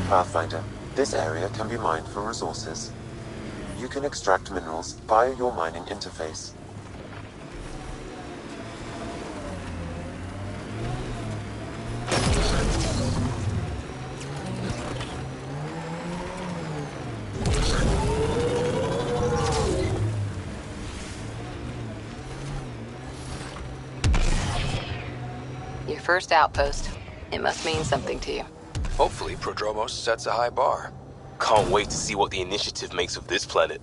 Pathfinder, this area can be mined for resources. You can extract minerals via your mining interface. Your first outpost. It must mean something to you. Hopefully, Prodromos sets a high bar. Can't wait to see what the initiative makes of this planet.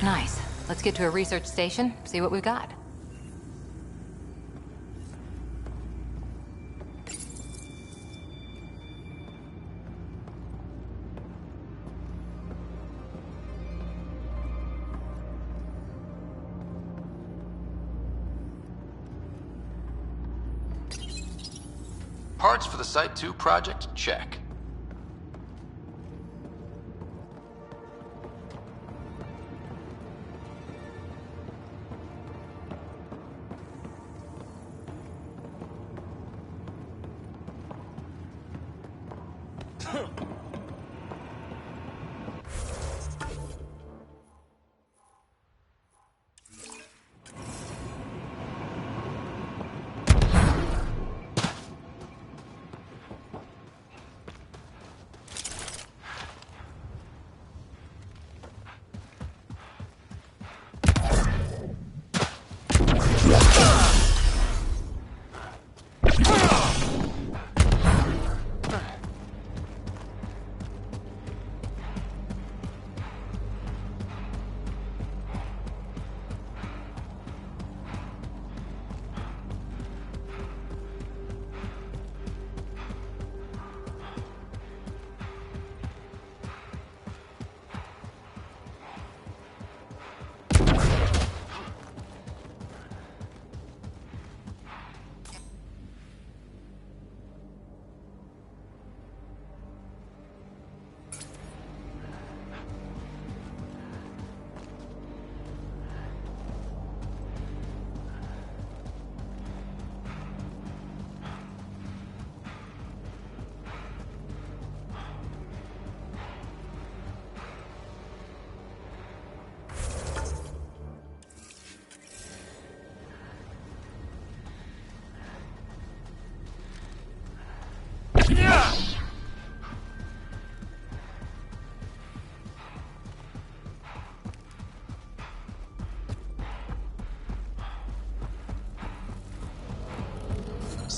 Nice. Let's get to a research station, see what we've got. Parts for the Site 2 project? Check.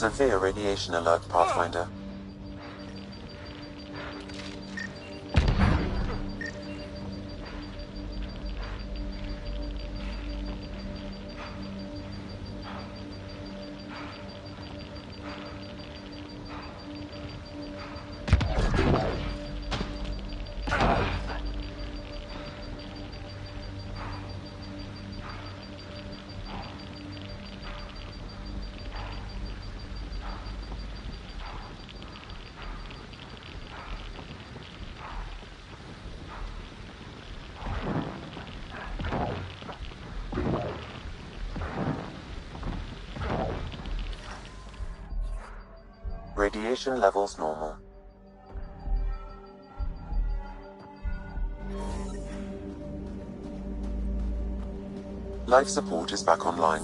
Severe radiation alert, Pathfinder. Radiation levels normal. Life support is back online.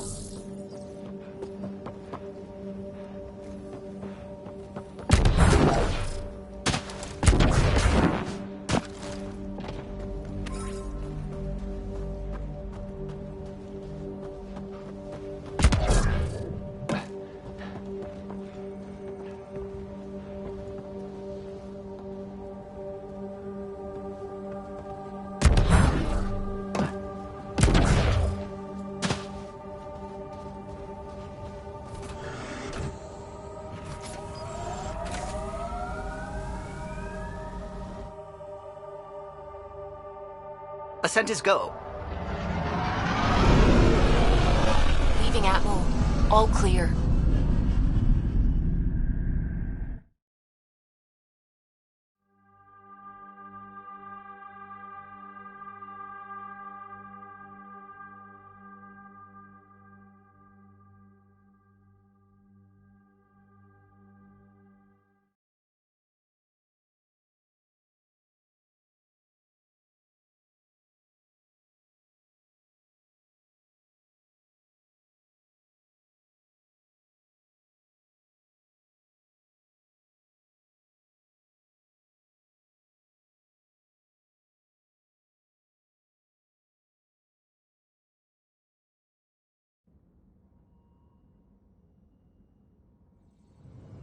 Ascent is go. Leaving Atwell. All clear.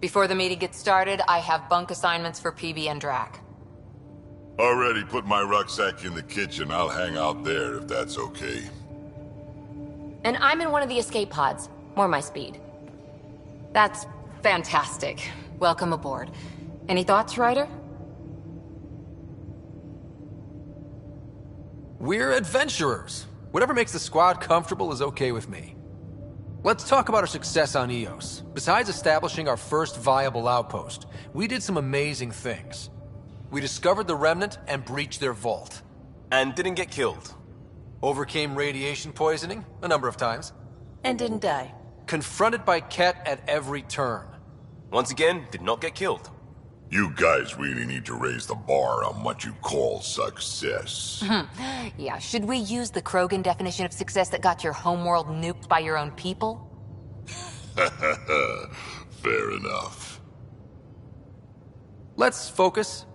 Before the meeting gets started, I have bunk assignments for PB and Drac. Already put my rucksack in the kitchen. I'll hang out there if that's okay. And I'm in one of the escape pods. More my speed. That's fantastic. Welcome aboard. Any thoughts, Ryder? We're adventurers. Whatever makes the squad comfortable is okay with me. Let's talk about our success on Eos. Besides establishing our first viable outpost, we did some amazing things. We discovered the Remnant and breached their vault. And didn't get killed. Overcame radiation poisoning a number of times. And didn't die. Confronted by Ket at every turn. Once again, did not get killed. You guys really need to raise the bar on what you call success. Yeah, should we use the Krogan definition of success that got your homeworld nuked by your own people? Fair enough. Let's focus.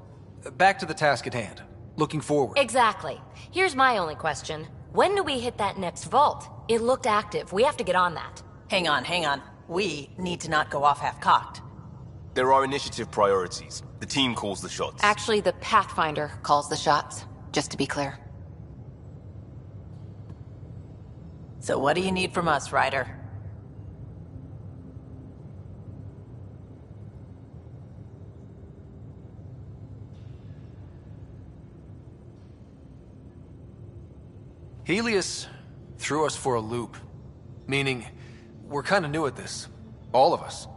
Back to the task at hand. Looking forward. Exactly. Here's my only question. When do we hit that next vault? It looked active. We have to get on that. Hang on. We need to not go off half-cocked. There are initiative priorities. The team calls the shots. Actually, the Pathfinder calls the shots, just to be clear. So what do you need from us, Ryder? Helios threw us for a loop. Meaning, we're kind of new at this. All of us.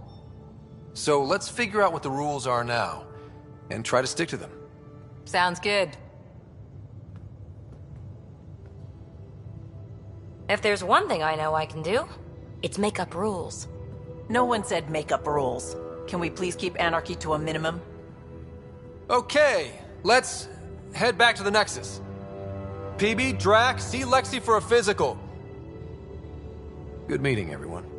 So let's figure out what the rules are now, and try to stick to them. Sounds good. If there's one thing I know I can do, it's make up rules. No one said make up rules. Can we please keep anarchy to a minimum? Okay, let's head back to the Nexus. PB, Drac, see Lexi for a physical. Good meeting, everyone.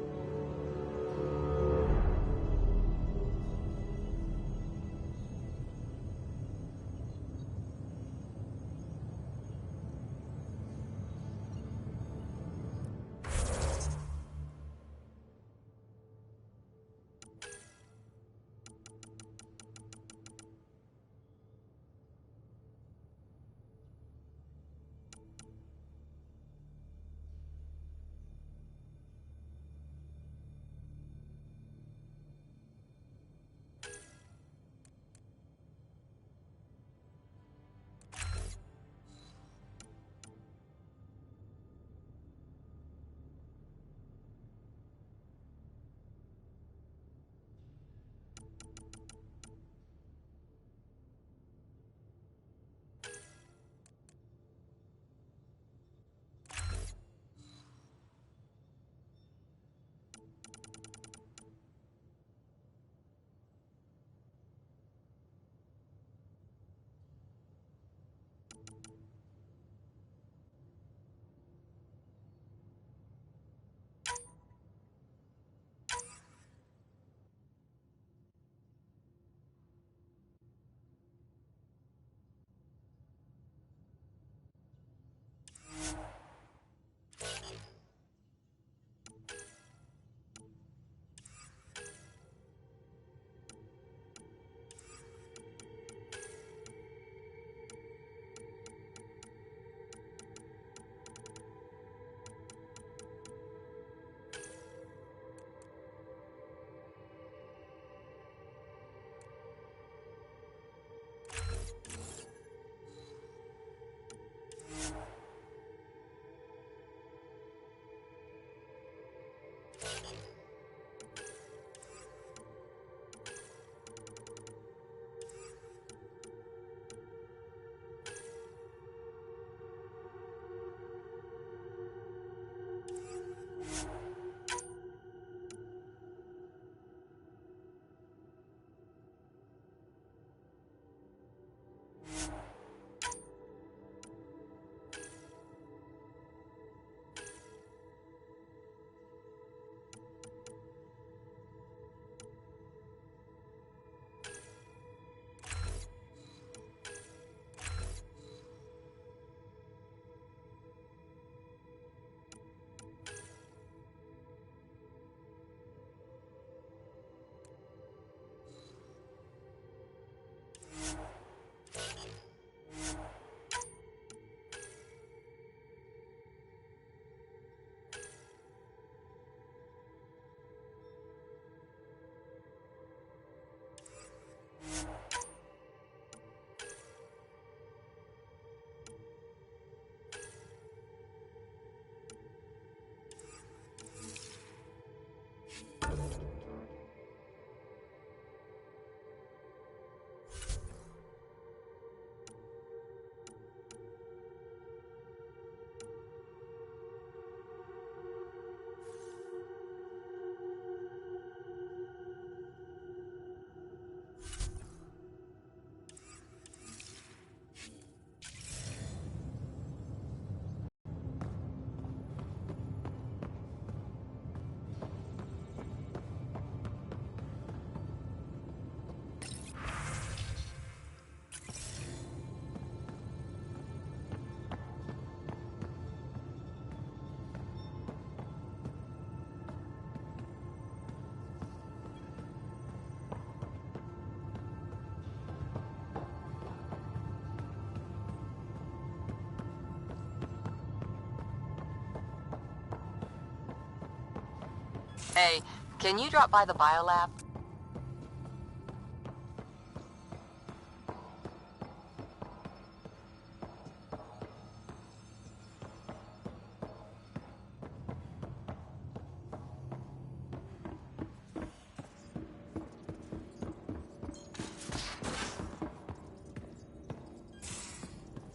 Hey, can you drop by the biolab?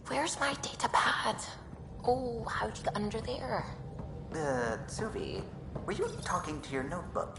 Where's my data pad? Oh, how'd you get under there? Suvi, were you talking to your notebook?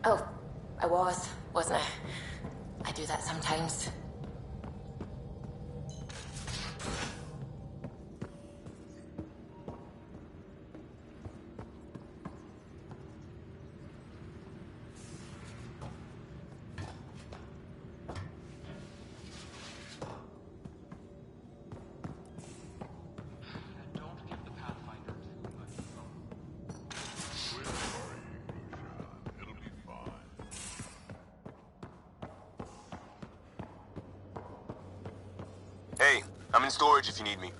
Oh, wasn't I? I do that sometimes. It'll be fine. Hey, I'm in storage if you need me.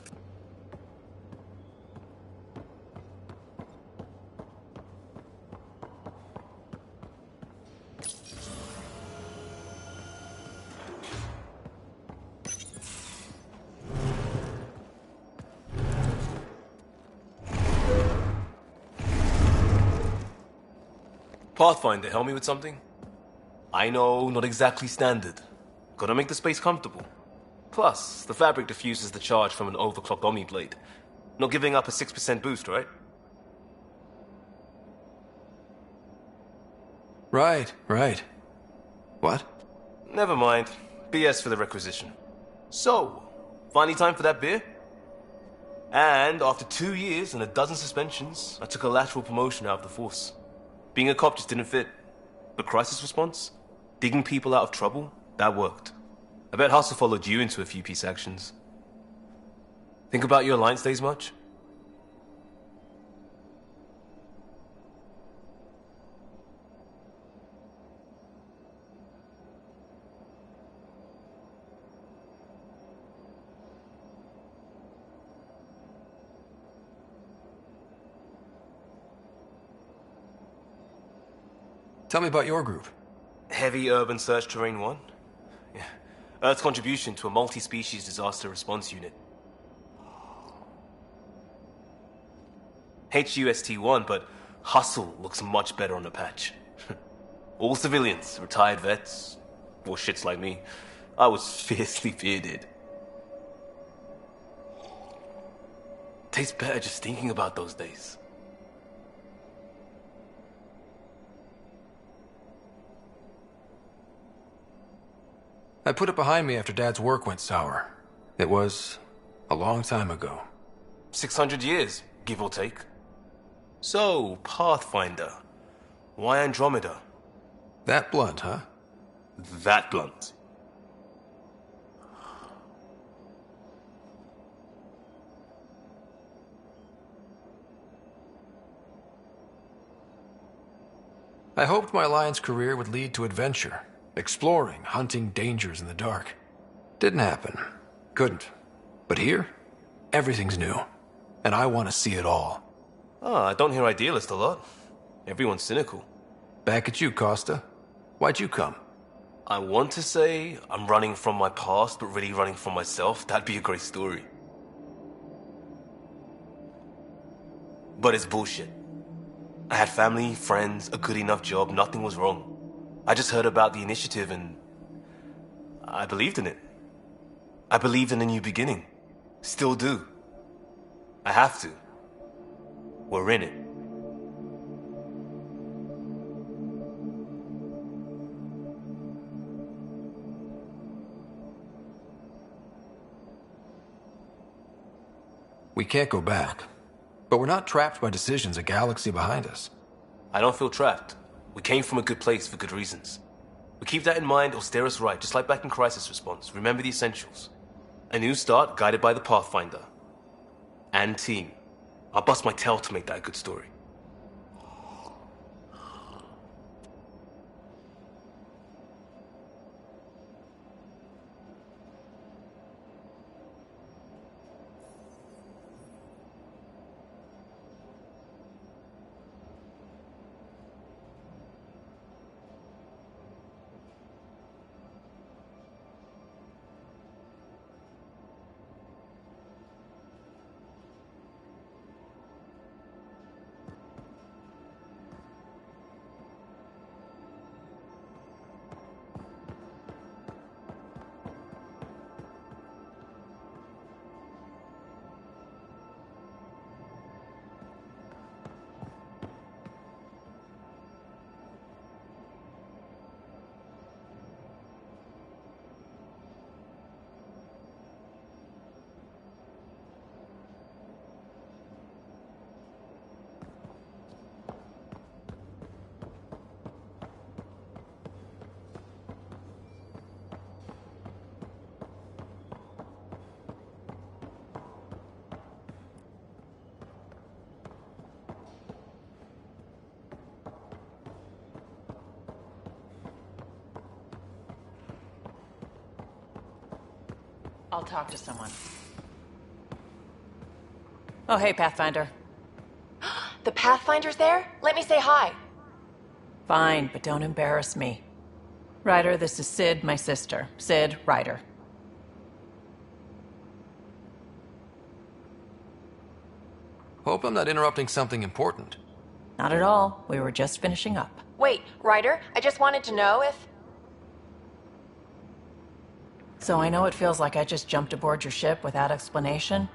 Pathfinder, help me with something? I know, not exactly standard. Gotta make the space comfortable. Plus, the fabric diffuses the charge from an overclocked Omniblade. Not giving up a 6% boost, right? Right. What? Never mind. BS for the requisition. So, finally time for that beer? And after 2 years and a dozen suspensions, I took a lateral promotion out of the force. Being a cop just didn't fit. But crisis response? Digging people out of trouble? That worked. I bet Hustle followed you into a few peace actions. Think about your Alliance days much? Tell me about your group. Heavy Urban Search Terrain 1? Yeah. Earth's contribution to a multi-species disaster response unit. HUST-1, but Hustle looks much better on the patch. All civilians, retired vets, or shits like me. I was fiercely bearded. Tastes better just thinking about those days. I put it behind me after Dad's work went sour. It was a long time ago. 600 years, give or take. So, Pathfinder. Why Andromeda? That blunt, huh? That blunt. I hoped my Alliance career would lead to adventure. Exploring, hunting dangers in the dark. Didn't happen. Couldn't. But here, everything's new. And I want to see it all. Ah, I don't hear idealist a lot. Everyone's cynical. Back at you, Costa. Why'd you come? I want to say I'm running from my past, but really running from myself. That'd be a great story. But it's bullshit. I had family, friends, a good enough job, nothing was wrong. I just heard about the initiative and I believed in it. I believed in a new beginning. Still do. I have to. We're in it. We can't go back. But we're not trapped by decisions a galaxy behind us. I don't feel trapped. We came from a good place for good reasons. We keep that in mind or steer us right, just like back in Crisis Response. Remember the essentials. A new start guided by the Pathfinder. And team. I'll bust my tail to make that a good story. I'll talk to someone. Oh, hey, Pathfinder. The Pathfinder's there? Let me say hi. Fine, but don't embarrass me. Ryder, this is Sid, my sister. Sid, Ryder. Hope I'm not interrupting something important. Not at all. We were just finishing up. Wait, Ryder, I just wanted to know if... So I know it feels like I just jumped aboard your ship without explanation.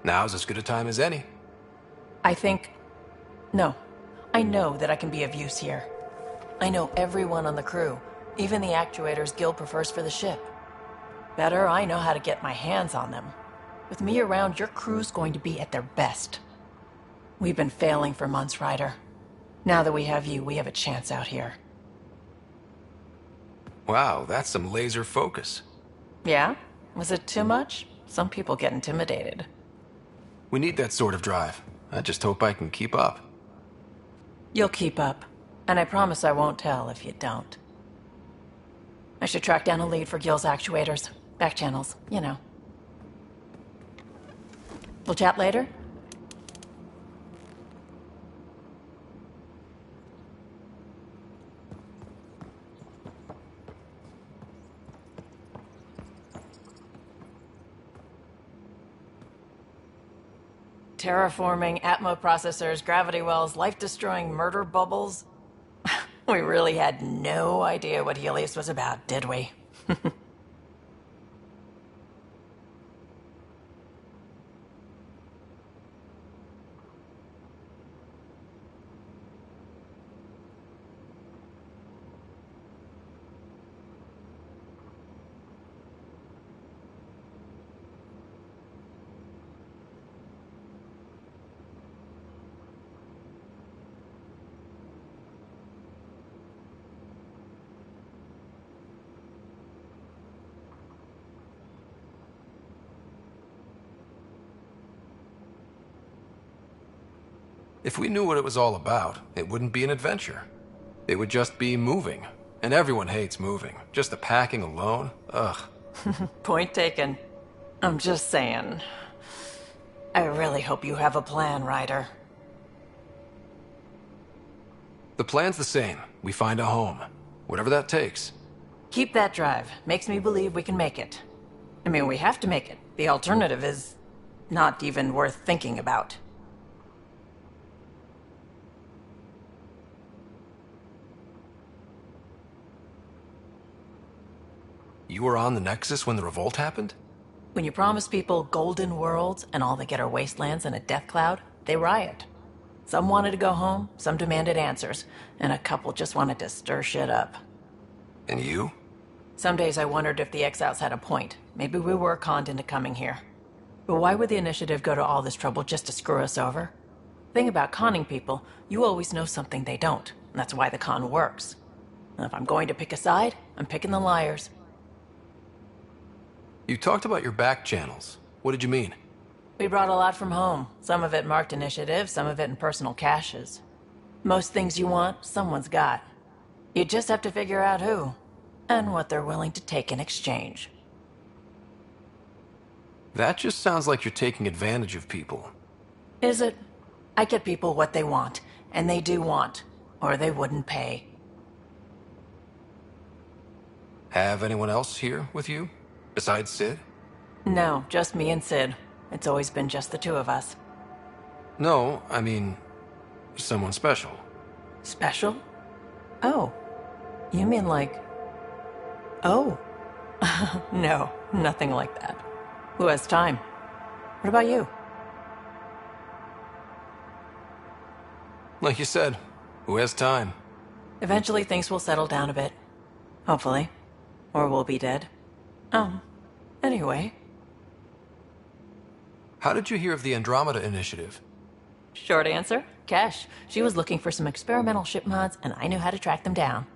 Now's as good a time as any. No. I know that I can be of use here. I know everyone on the crew, even the actuators Gil prefers for the ship. Better, I know how to get my hands on them. With me around, your crew's going to be at their best. We've been failing for months, Ryder. Now that we have you, we have a chance out here. Wow, that's some laser focus. Yeah? Was it too much? Some people get intimidated. We need that sort of drive. I just hope I can keep up. You'll keep up. And I promise I won't tell if you don't. I should track down a lead for Gil's actuators. Back channels, you know. We'll chat later? Terraforming, Atmo processors, gravity wells, life-destroying murder bubbles. We really had no idea what Helios was about, did we? If we knew what it was all about, it wouldn't be an adventure. It would just be moving. And everyone hates moving. Just the packing alone, ugh. Point taken. I'm just saying. I really hope you have a plan, Ryder. The plan's the same. We find a home. Whatever that takes. Keep that drive. Makes me believe we can make it. I mean, we have to make it. The alternative is not even worth thinking about. You were on the Nexus when the revolt happened? When you promise people golden worlds and all they get are wastelands and a death cloud, they riot. Some wanted to go home, some demanded answers, and a couple just wanted to stir shit up. And you? Some days I wondered if the exiles had a point. Maybe we were conned into coming here. But why would the Initiative go to all this trouble just to screw us over? Thing about conning people, you always know something they don't. And that's why the con works. And if I'm going to pick a side, I'm picking the liars. You talked about your back channels. What did you mean? We brought a lot from home. Some of it marked Initiative, some of it in personal caches. Most things you want, someone's got. You just have to figure out who, and what they're willing to take in exchange. That just sounds like you're taking advantage of people. Is it? I get people what they want, and they do want, or they wouldn't pay. Have anyone else here with you? Besides Sid? No, just me and Sid. It's always been just the two of us. No, I mean, someone special. Special? Oh. You mean like... Oh. No, nothing like that. Who has time? What about you? Like you said, who has time? Eventually things will settle down a bit. Hopefully. Or we'll be dead. Anyway. How did you hear of the Andromeda Initiative? Short answer, Kesh. She was looking for some experimental ship mods, and I knew how to track them down.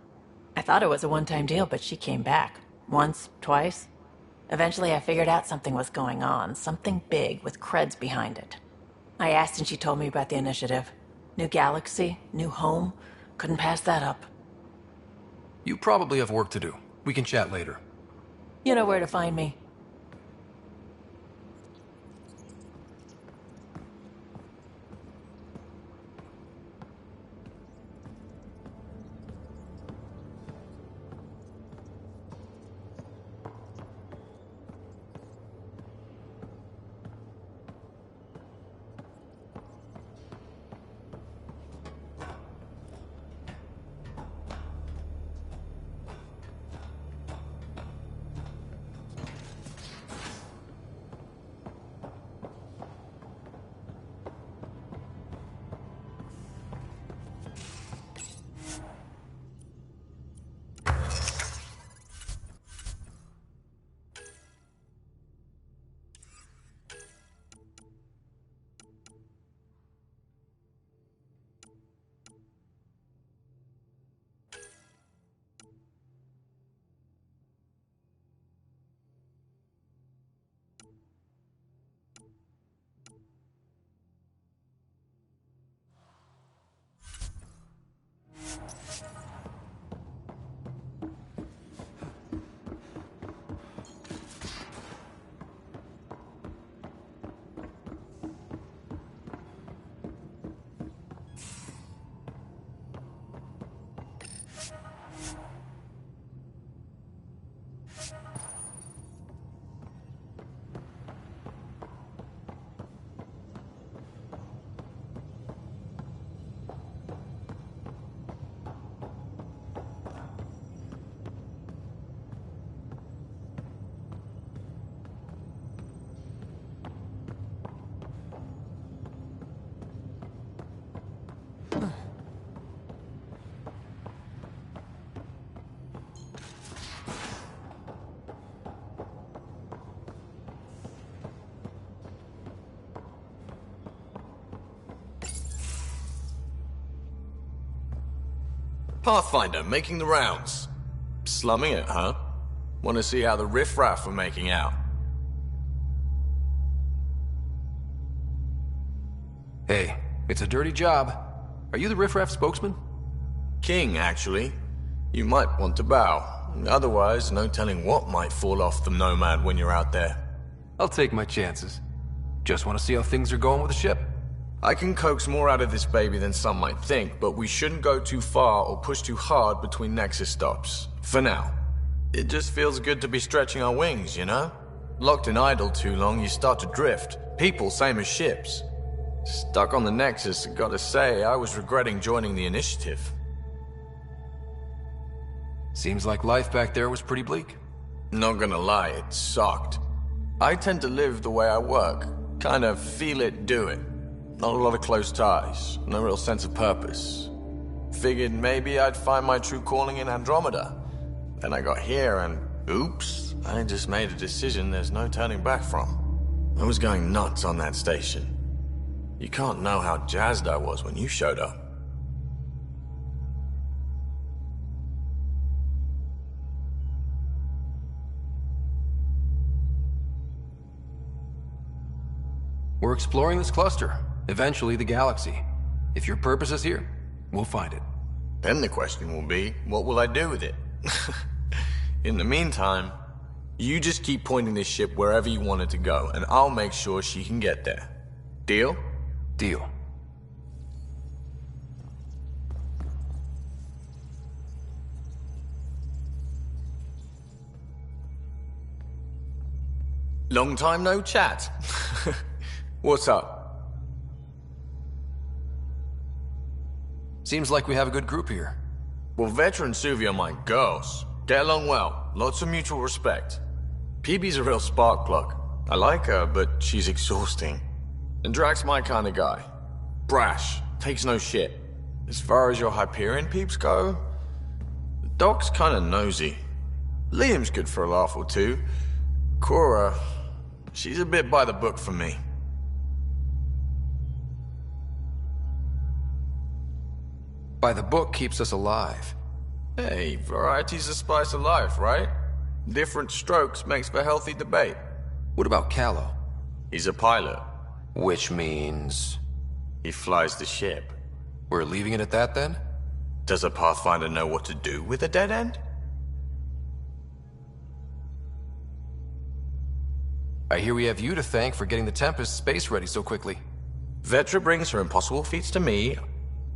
I thought it was a one-time deal, but she came back. Once, twice. Eventually I figured out something was going on, something big with creds behind it. I asked and she told me about the Initiative. New galaxy, new home. Couldn't pass that up. You probably have work to do. We can chat later. You know where to find me. Pathfinder, making the rounds. Slumming it, huh? Want to see how the riffraff are making out? Hey, It's a dirty job. Are you the riffraff spokesman? King, actually. You might want to bow. Otherwise, no telling what might fall off the Nomad when you're out there. I'll take my chances. Just want to see how things are going with the ship. I can coax more out of this baby than some might think, but we shouldn't go too far or push too hard between Nexus stops. For now. It just feels good to be stretching our wings, you know? Locked in idle too long, you start to drift. People, same as ships. Stuck on the Nexus, gotta say, I was regretting joining the Initiative. Seems like life back there was pretty bleak. Not gonna lie, it sucked. I tend to live the way I work. Kind of feel it, do it. Not a lot of close ties, no real sense of purpose. Figured maybe I'd find my true calling in Andromeda. Then I got here and, oops, I just made a decision there's no turning back from. I was going nuts on that station. You can't know how jazzed I was when you showed up. We're exploring this cluster, eventually the galaxy. If your purpose is here, we'll find it. Then the question will be, what will I do with it? In the meantime, you just keep pointing this ship wherever you want it to go, and I'll make sure she can get there. Deal? Deal. Long time no chat. What's up? Seems like we have a good group here. Well, Veteran Suvi are my girls. Get along well. Lots of mutual respect. PB's a real spark plug. I like her, but she's exhausting. And Drax's my kind of guy. Brash. Takes no shit. As far as your Hyperion peeps go, the Doc's kinda nosy. Liam's good for a laugh or two. Cora, she's a bit by the book for me. By the book keeps us alive. Hey, variety's the spice of life, right? Different strokes makes for healthy debate. What about Callow? He's a pilot. Which means... He flies the ship. we're leaving it at that then? Does a Pathfinder know what to do with a dead end? I hear we have you to thank for getting the Tempest space ready so quickly. Vetra brings her impossible feats to me.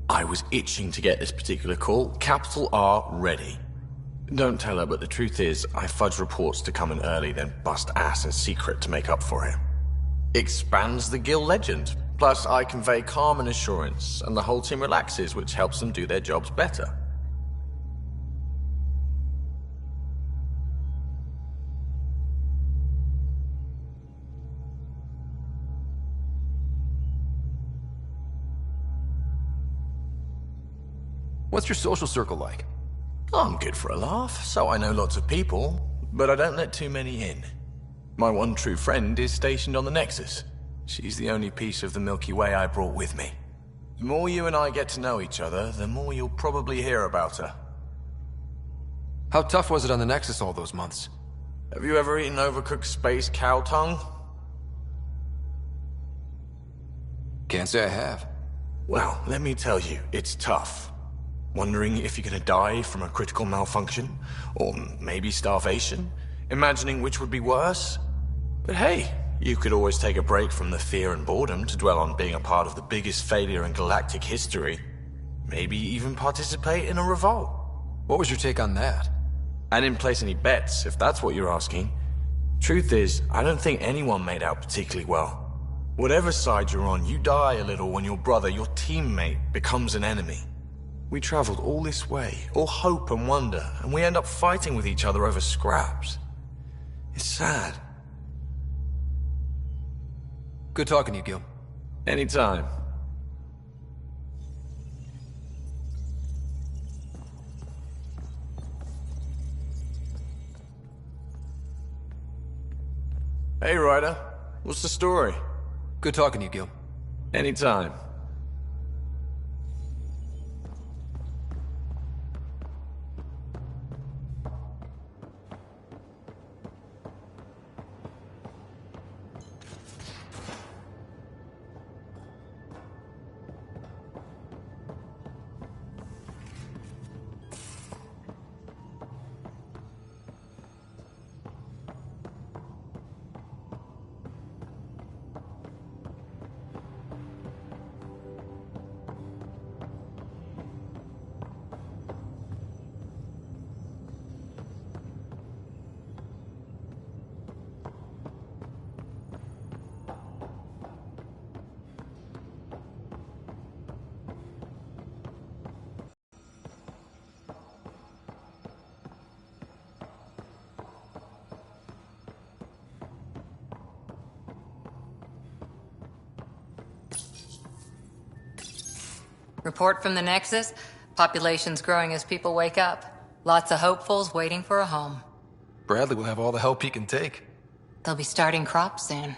I was itching to get this particular call. Capital R ready. Don't tell her, but the truth is, I fudge reports to come in early, then bust ass in secret to make up for it. Expands the guild legend. Plus, I convey calm and assurance, and the whole team relaxes, which helps them do their jobs better. What's your social circle like? I'm good for a laugh, so I know lots of people, but I don't let too many in. My one true friend is stationed on the Nexus. She's the only piece of the Milky Way I brought with me. The more you and I get to know each other, the more you'll probably hear about her. How tough was it on the Nexus all those months? Have you ever eaten overcooked space cow tongue? Can't say I have. Well, let me tell you, it's tough. Wondering if you're gonna die from a critical malfunction? Or maybe starvation? Imagining which would be worse? But hey, you could always take a break from the fear and boredom to dwell on being a part of the biggest failure in galactic history. Maybe even participate in a revolt. What was your take on that? I didn't place any bets, if that's what you're asking. Truth is, I don't think anyone made out particularly well. Whatever side you're on, you die a little when your brother, your teammate, becomes an enemy. We traveled all this way, all hope and wonder, and we end up fighting with each other over scraps. It's sad. Good talking to you, Gil. Anytime. Hey, Ryder. What's the story? Good talking to you, Gil. Anytime. Report from the Nexus. Population's growing as people wake up. Lots of hopefuls waiting for a home. Bradley will have all the help he can take. They'll be starting crops soon.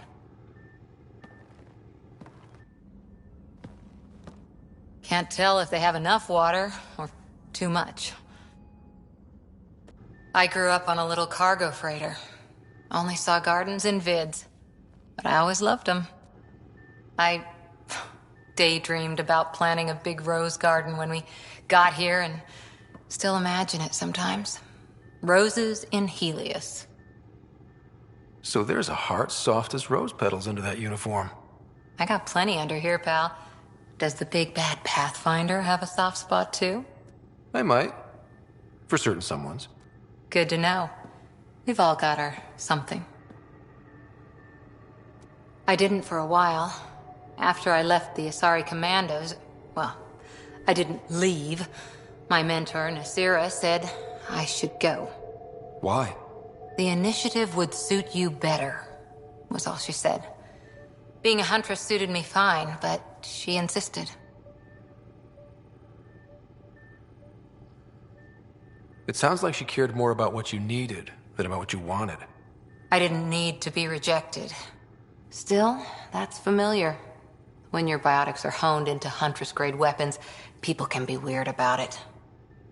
Can't tell if they have enough water or too much. I grew up on a little cargo freighter. Only saw gardens in vids, but I always loved them. I daydreamed about planting a big rose garden when we got here and still imagine it sometimes. Roses in Helios. So there's a heart soft as rose petals under that uniform. I got plenty under here, pal. Does the big bad Pathfinder have a soft spot too? I might. For certain someones. Good to know. We've all got our something. I didn't for a while. After I left the Asari Commandos, well, I didn't leave. My mentor, Nasira, said I should go. Why? The initiative would suit you better, was all she said. Being a huntress suited me fine, but she insisted. It sounds like she cared more about what you needed than about what you wanted. I didn't need to be rejected. Still, that's familiar. When your biotics are honed into Huntress-grade weapons, people can be weird about it.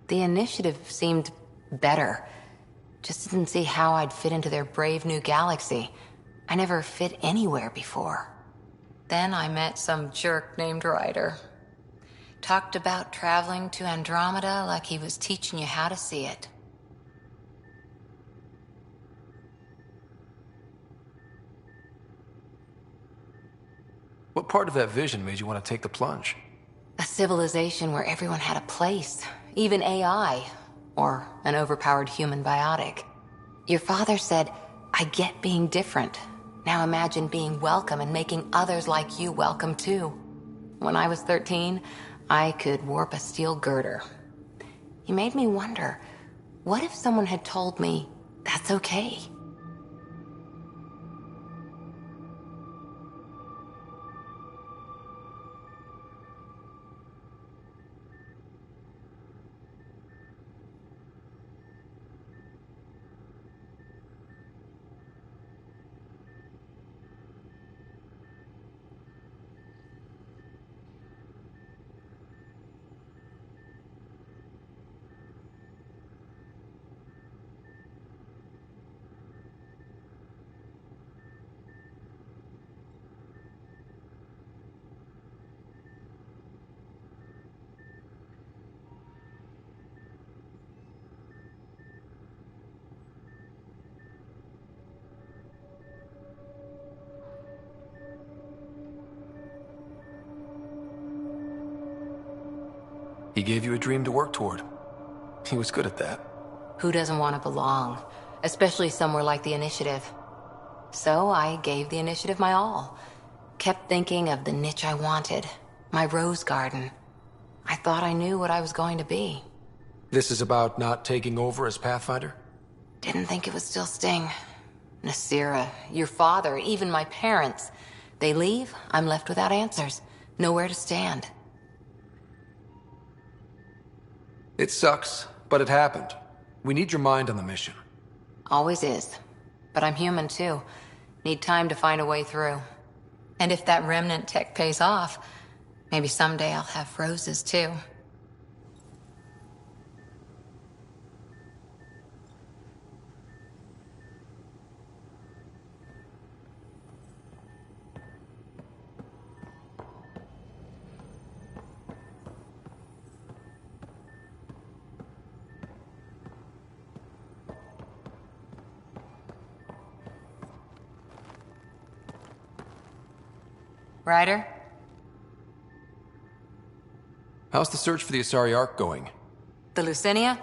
The initiative seemed better. Just didn't see how I'd fit into their brave new galaxy. I never fit anywhere before. Then I met some jerk named Ryder. Talked about traveling to Andromeda like he was teaching you how to see it. What part of that vision made you want to take the plunge? A civilization where everyone had a place, even AI, or an overpowered human biotic. Your father said, I get being different. Now imagine being welcome and making others like you welcome too. When I was 13, I could warp a steel girder. He made me wonder, what if someone had told me, that's okay? He gave you a dream to work toward. He was good at that. Who doesn't want to belong? Especially somewhere like the Initiative. So I gave the Initiative my all. Kept thinking of the niche I wanted. My rose garden. I thought I knew what I was going to be. This is about not taking over as Pathfinder? Didn't think it would still sting. Nasira, your father, even my parents. They leave, I'm left without answers. Nowhere to stand. It sucks, but it happened. We need your mind on the mission. Always is. But I'm human too. Need time to find a way through. And if that remnant tech pays off, maybe someday I'll have roses too. Ryder? How's the search for the Asari Ark going? The Lucinia?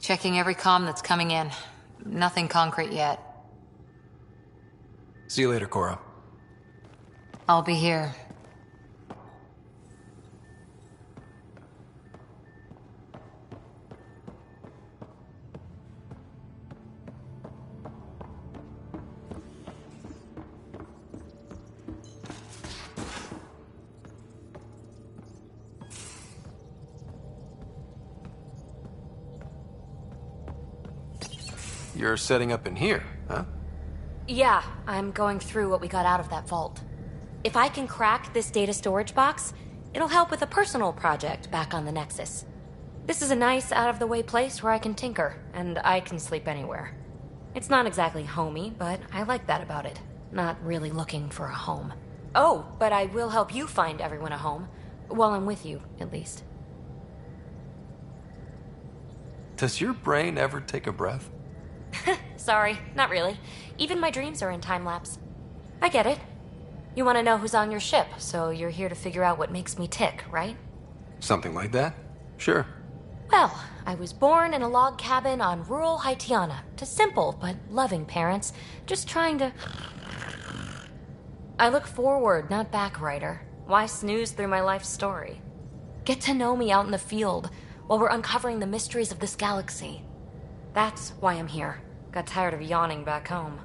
Checking every comm that's coming in. Nothing concrete yet. See you later, Cora. I'll be here. you're setting up in here, huh? Yeah, I'm going through what we got out of that vault. If I can crack this data storage box, it'll help with a personal project back on the Nexus. This is a nice, out-of-the-way place where I can tinker, and I can sleep anywhere. It's not exactly homey, but I like that about it. Not really looking for a home. Oh, but I will help you find everyone a home. While I'm with you, at least. Does your brain ever take a breath? Sorry, not really. Even my dreams are in time-lapse. I get it. You want to know who's on your ship, so you're here to figure out what makes me tick, right? Something like that? Sure. Well, I was born in a log cabin on rural Haitiana to simple but loving parents, just trying to... I look forward, not back, Ryder. Why snooze through my life story? Get to know me out in the field while we're uncovering the mysteries of this galaxy. That's why I'm here. Got tired of yawning back home.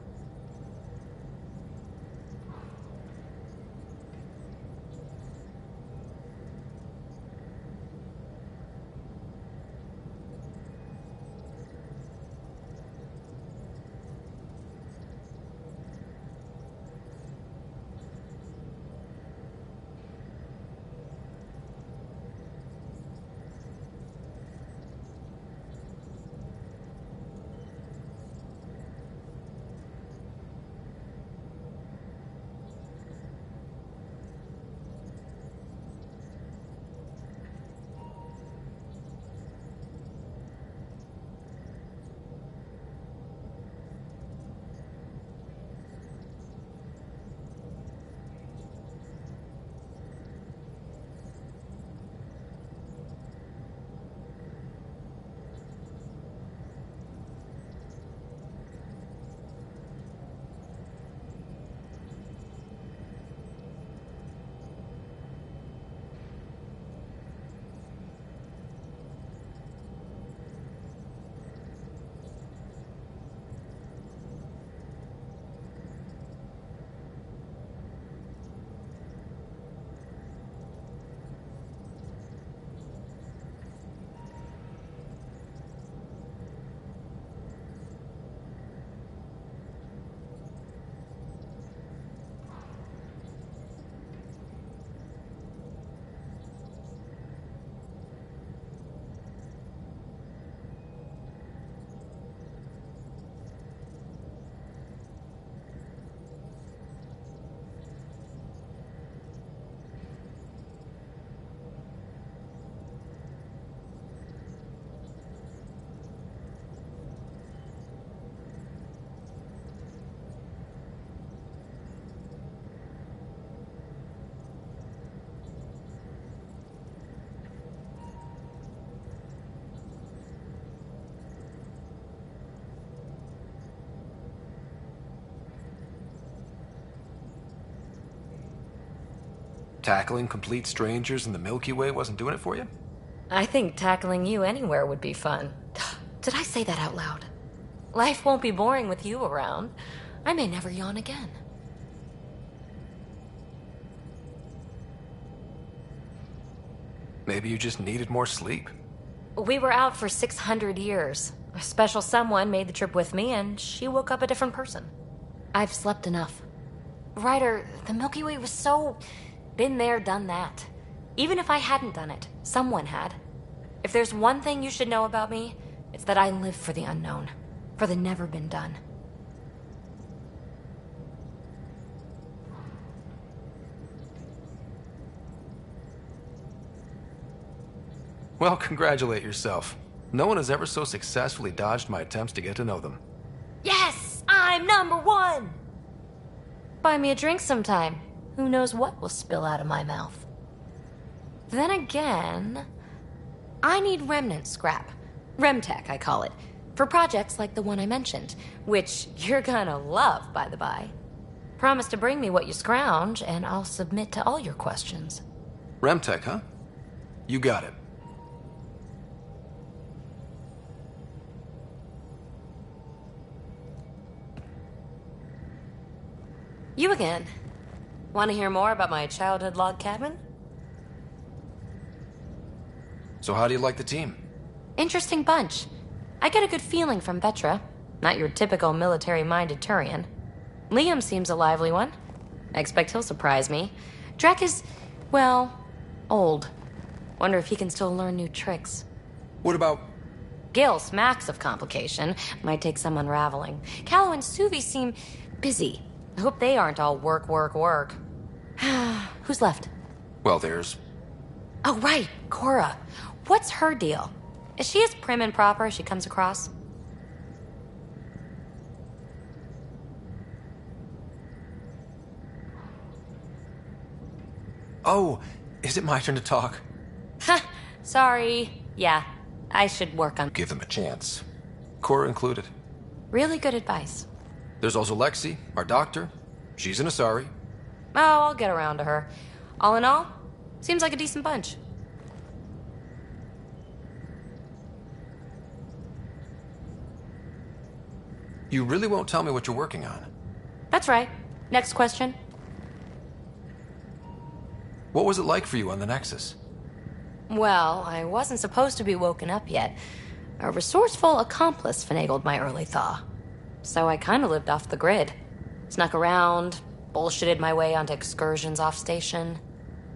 Tackling complete strangers in the Milky Way wasn't doing it for you? I think tackling you anywhere would be fun. Did I say that out loud? Life won't be boring with you around. I may never yawn again. Maybe you just needed more sleep. We were out for 600 years. A special someone made the trip with me, and she woke up a different person. I've slept enough. Ryder, the Milky Way was so... been there, done that. Even if I hadn't done it, someone had. If there's one thing you should know about me, it's that I live for the unknown. For the never been done. Well, congratulate yourself. No one has ever so successfully dodged my attempts to get to know them. Yes! I'm #1! Buy me a drink sometime. Who knows what will spill out of my mouth. Then again, I need remnant scrap. Remtech, I call it. For projects like the one I mentioned, which you're gonna love, by the by. Promise to bring me what you scrounge, and I'll submit to all your questions. Remtech, huh? You got it. You again. Want to hear more about my childhood log cabin? So how do you like the team? Interesting bunch. I get a good feeling from Vetra. Not your typical military-minded Turian. Liam seems a lively one. I expect he'll surprise me. Drek is, well, old. Wonder if he can still learn new tricks. What about... Gil smacks of complication. Might take some unraveling. Callow and Suvi seem busy. I hope they aren't all work, work, work. Who's left? Well, there's... Oh, right, Cora. What's her deal? Is she as prim and proper as she comes across? Oh, is it my turn to talk? Ha! Sorry. Yeah, I should work on... Give them a chance. Cora included. Really good advice. There's also Lexi, our doctor. She's an Asari. Oh, I'll get around to her. All in all, seems like a decent bunch. You really won't tell me what you're working on? That's right. Next question. What was it like for you on the Nexus? Well, I wasn't supposed to be woken up yet. A resourceful accomplice finagled my early thaw. So I kind of lived off the grid. Snuck around, bullshitted my way onto excursions off station.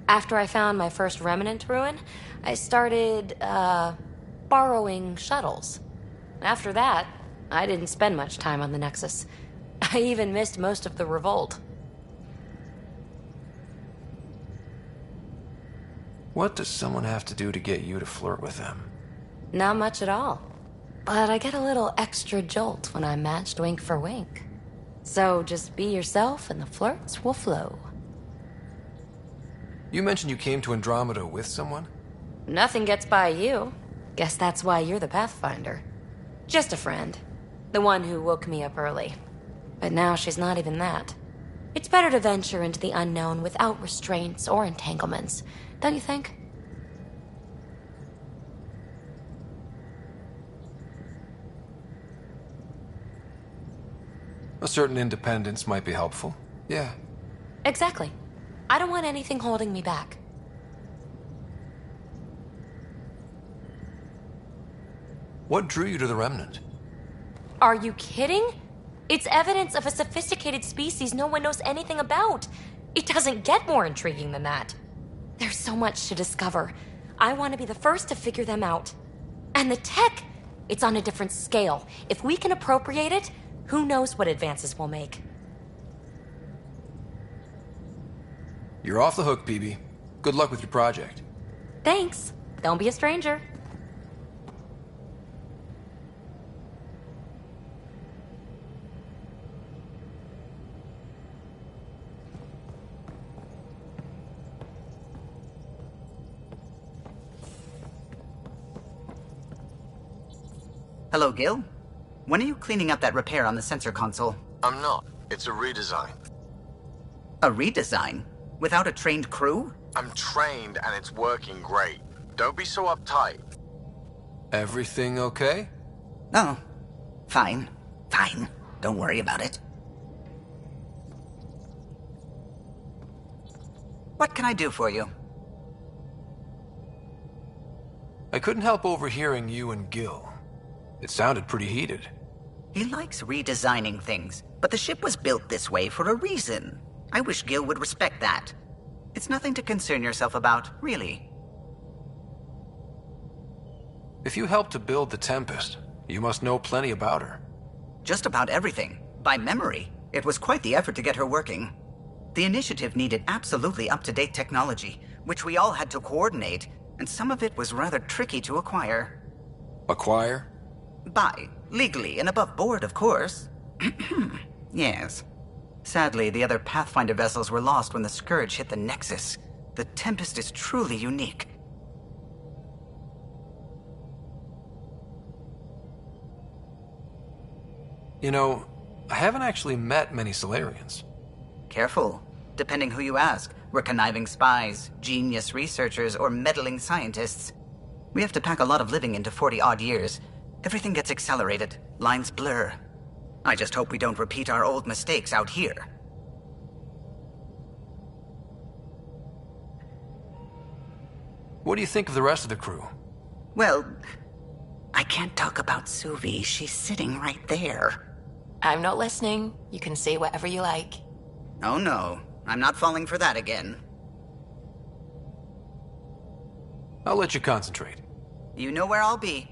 After I found my first remnant ruin, I started, borrowing shuttles. After that, I didn't spend much time on the Nexus. I even missed most of the revolt. What does someone have to do to get you to flirt with them? Not much at all. But I get a little extra jolt when I'm matched wink for wink. So just be yourself and the flirts will flow. You mentioned you came to Andromeda with someone? Nothing gets by you. Guess that's why you're the Pathfinder. Just a friend. The one who woke me up early. But now she's not even that. It's better to venture into the unknown without restraints or entanglements, don't you think? A certain independence might be helpful. Yeah. Exactly. I don't want anything holding me back. What drew you to the Remnant? Are you kidding? It's evidence of a sophisticated species no one knows anything about. It doesn't get more intriguing than that. There's so much to discover. I want to be the first to figure them out. And the tech, it's on a different scale. If we can appropriate it, who knows what advances we'll make. You're off the hook, PB. Good luck with your project. Thanks. Don't be a stranger. Hello, Gil. When are you cleaning up that repair on the sensor console? I'm not. It's a redesign. A redesign? Without a trained crew? I'm trained and it's working great. Don't be so uptight. Everything okay? Oh, fine. Fine. Don't worry about it. What can I do for you? I couldn't help overhearing you and Gil. It sounded pretty heated. He likes redesigning things, but the ship was built this way for a reason. I wish Gil would respect that. It's nothing to concern yourself about, really. If you helped to build the Tempest, you must know plenty about her. Just about everything. By memory. It was quite the effort to get her working. The initiative needed absolutely up-to-date technology, which we all had to coordinate, and some of it was rather tricky to acquire. Acquire? Buy. Legally and above board, of course. Yes. Sadly, the other Pathfinder vessels were lost when the Scourge hit the Nexus. The Tempest is truly unique. You know, I haven't actually met many Solarians. Careful. Depending who you ask, we're conniving spies, genius researchers, or meddling scientists. We have to pack a lot of living into 40-odd years. Everything gets accelerated. Lines blur. I just hope we don't repeat our old mistakes out here. What do you think of the rest of the crew? Well, I can't talk about Suvi. She's sitting right there. I'm not listening. You can say whatever you like. Oh no, I'm not falling for that again. I'll let you concentrate. You know where I'll be.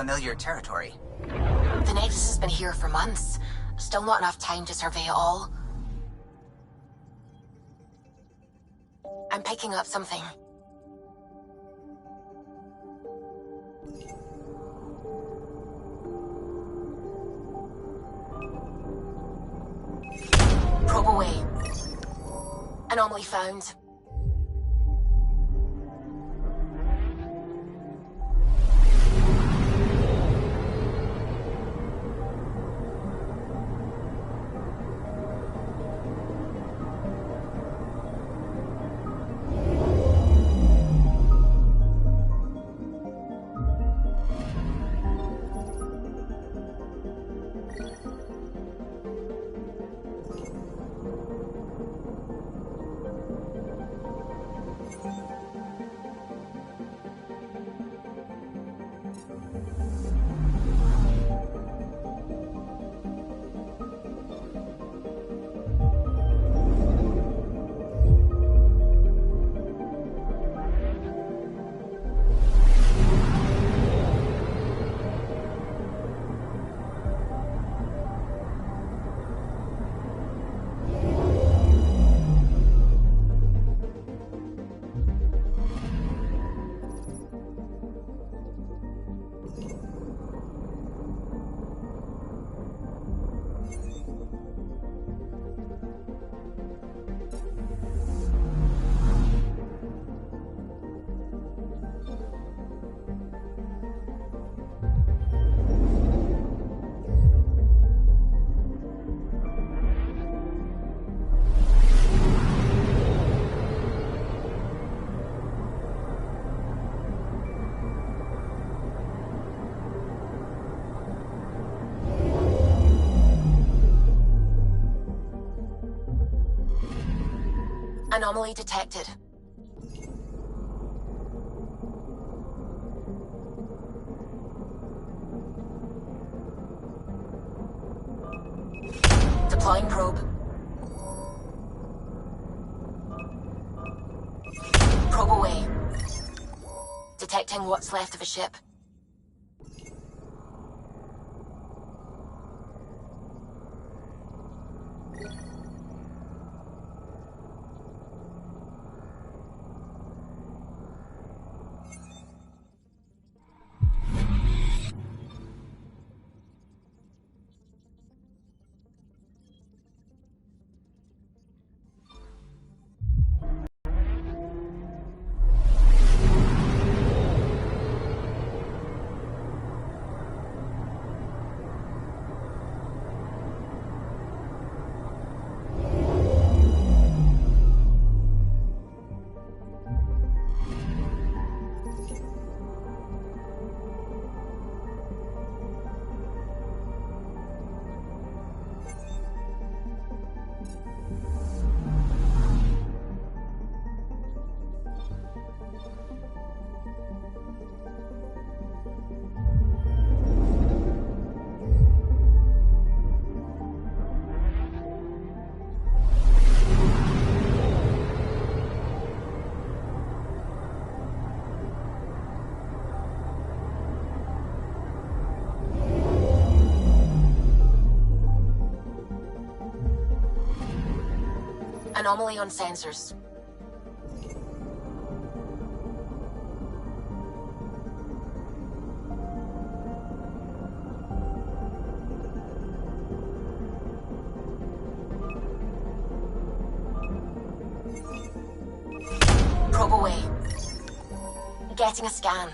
unfamiliar territory. The Nexus has been here for months. Still not enough time to survey it all. I'm picking up something. Probe away. Anomaly found. Anomaly detected. Deploying probe. Probe away. Detecting what's left of a ship. Anomaly on sensors. Probe away. Getting a scan.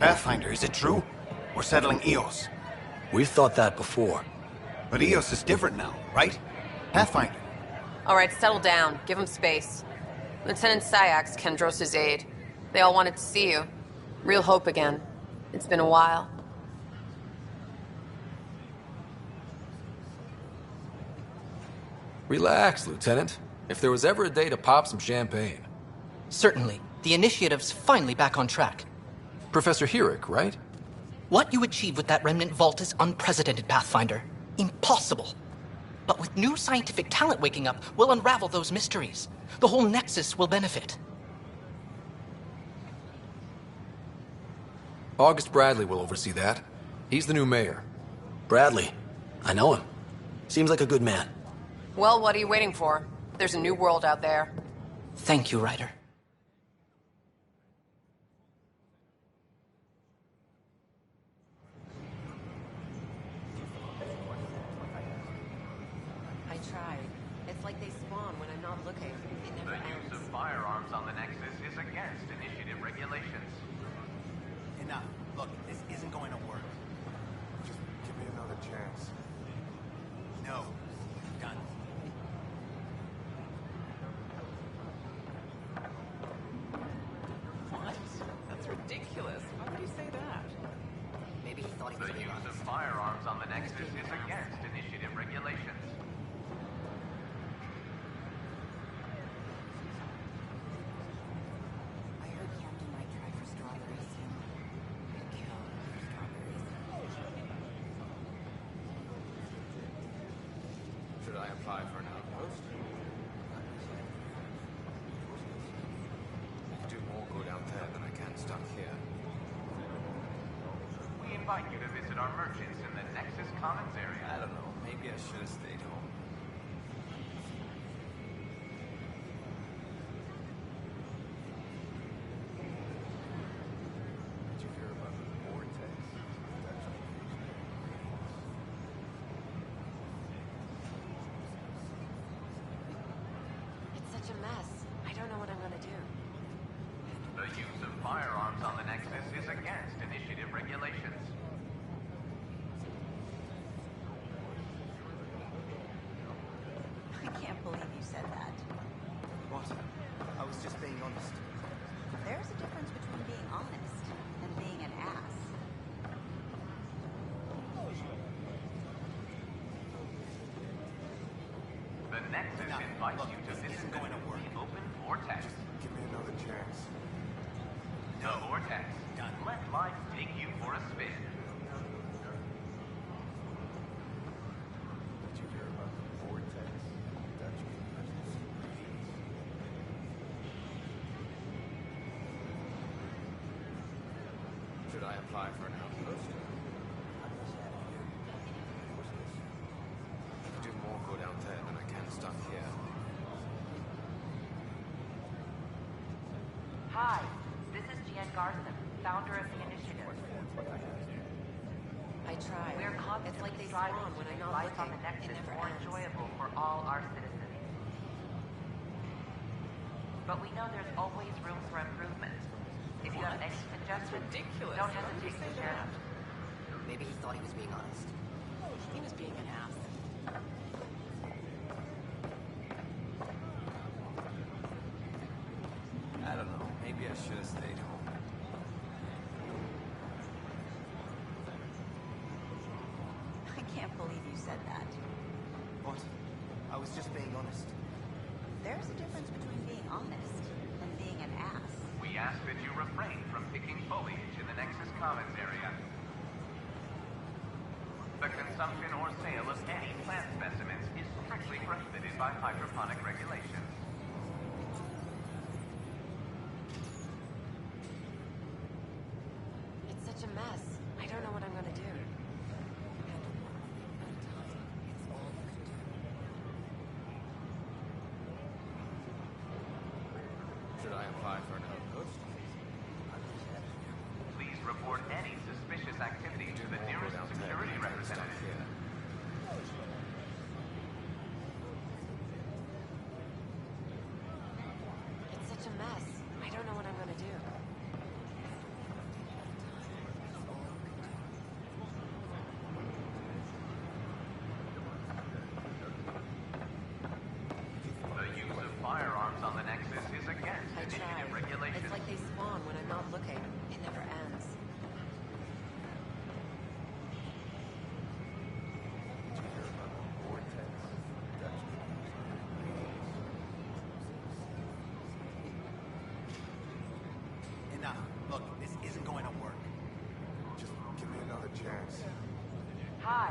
Pathfinder, is it true? We're settling Eos. We've thought that before. But Eos is different now, right? Pathfinder. All right, settle down. Give him space. Lieutenant Syax, Kendros' aide. They all wanted to see you. Real hope again. It's been a while. Relax, Lieutenant. If there was ever a day to pop some champagne. Certainly. The initiative's finally back on track. Professor Herrick, right? What you achieved with that remnant vault is unprecedented, Pathfinder. Impossible. But with new scientific talent waking up, we'll unravel those mysteries. The whole Nexus will benefit. August Bradley will oversee that. He's the new mayor. Bradley. I know him. Seems like a good man. Well, what are you waiting for? There's a new world out there. Thank you, Ryder. I tried. It's like they spawn when I'm not looking. It never ends. The use of firearms on the Nexus is against initiative regulations. Enough. Look, this isn't going to work. Just give me another chance. No. Done. What? That's ridiculous. Why would you say that? Maybe he thought he was The being use honest. of firearms on the Nexus is against initiative regulations. I heard Camden might try for strawberries soon. I'd kill for strawberries. Should I apply for an outpost? Do more good out there than I can stuck here. We invite you to visit our merchants in the Nexus Commons area. I don't know. Maybe I should have stayed home. Did you hear about the vortex? It's such a mess. I don't know what I'm gonna do. The use of firearms on the Nexus is against initiative regulations. I can't believe you said that. What? I was just being honest. There's a difference between being honest and being an ass. The Nexus invites Look, you to this visit isn't going to work. the open vortex. Give me another chance. The vortex. Done. Let life take you for a spin. Did you hear about the vortex? Should I apply for an outpost? Do more good out there than I can stuck here. Hi, this is Jan Garson, founder of the initiative. I tried. We're constantly It's like they striving spawn to when I'm make not life on looking. the Nexus It never more ends. enjoyable for all our citizens. But we know there's always room for improvement. If you have any suggestions, ridiculous. don't Why would you hesitate to say share that? them. Maybe he thought he was being honest. He was being an ass. I don't know. Maybe I should have stayed home. I can't believe you said that. What? I was just being honest. There's a difference between being honest and being an ass. We ask that you refrain from picking foliage in the Nexus Commons area. The consumption or sale of any plant specimens is strictly prohibited by hydroponic regulations. It's such a mess. I don't know what I'm gonna do. Should I apply for an outpost? Please report any suspicious activity to the nearest security representative. It's such a mess. I don't know what I'm gonna do. Hi,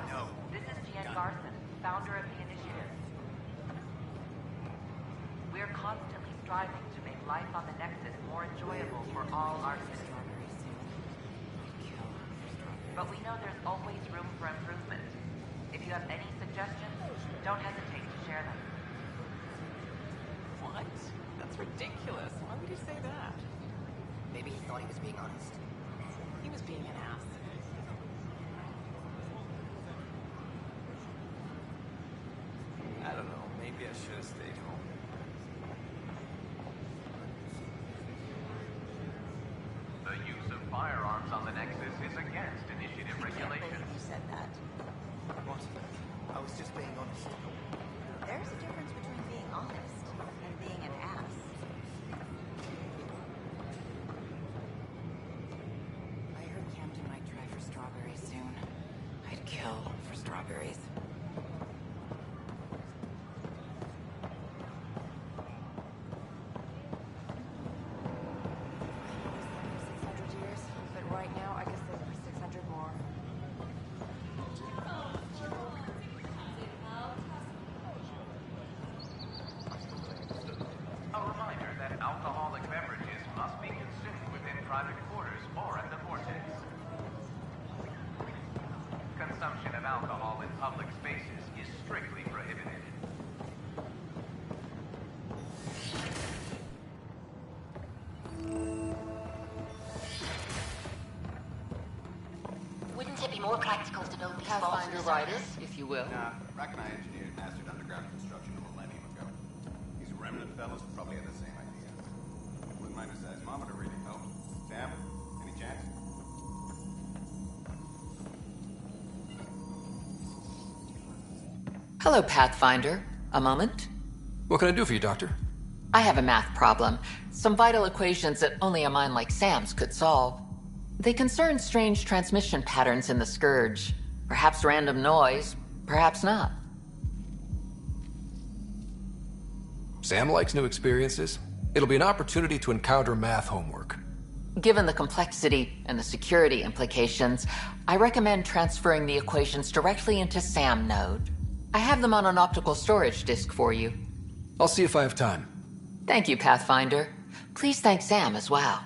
this is Jan Garson, founder of the initiative. We're constantly striving to make life on the Nexus more enjoyable for all our citizens. But we know there's always room for improvement. If you have any suggestions, don't hesitate to share them. What? That's ridiculous. Why would you say that? Maybe he thought he was being honest. He was being an ass. I don't know. Maybe I should have stayed home. The use of firearms on the Nexus is against initiative regulations. You said that. What? I was just being honest. There's a difference between being honest and being an ass. I heard Camden might try for strawberries soon. I'd kill for strawberries. But right now, I guess they're 600 more. A reminder that alcoholic beverages must be consumed within private quarters or at the vortex. Consumption of alcohol in public spaces is strictly prohibited. Wouldn't it be more practical to build these Pathfinder riders, if you will? Nah, Rack and I engineered mastered underground construction a millennium ago. These remnant fellows probably had the same idea. Wouldn't mind a seismometer reading, though. Sam, any chance? Hello, Pathfinder. A moment? What can I do for you, Doctor? I have a math problem. Some vital equations that only a mind like Sam's could solve. They concern strange transmission patterns in the Scourge. Perhaps random noise, perhaps not. Sam likes new experiences. It'll be an opportunity to encounter math homework. Given the complexity and the security implications, I recommend transferring the equations directly into Sam node. I have them on an optical storage disk for you. I'll see if I have time. Thank you, Pathfinder. Please thank Sam as well.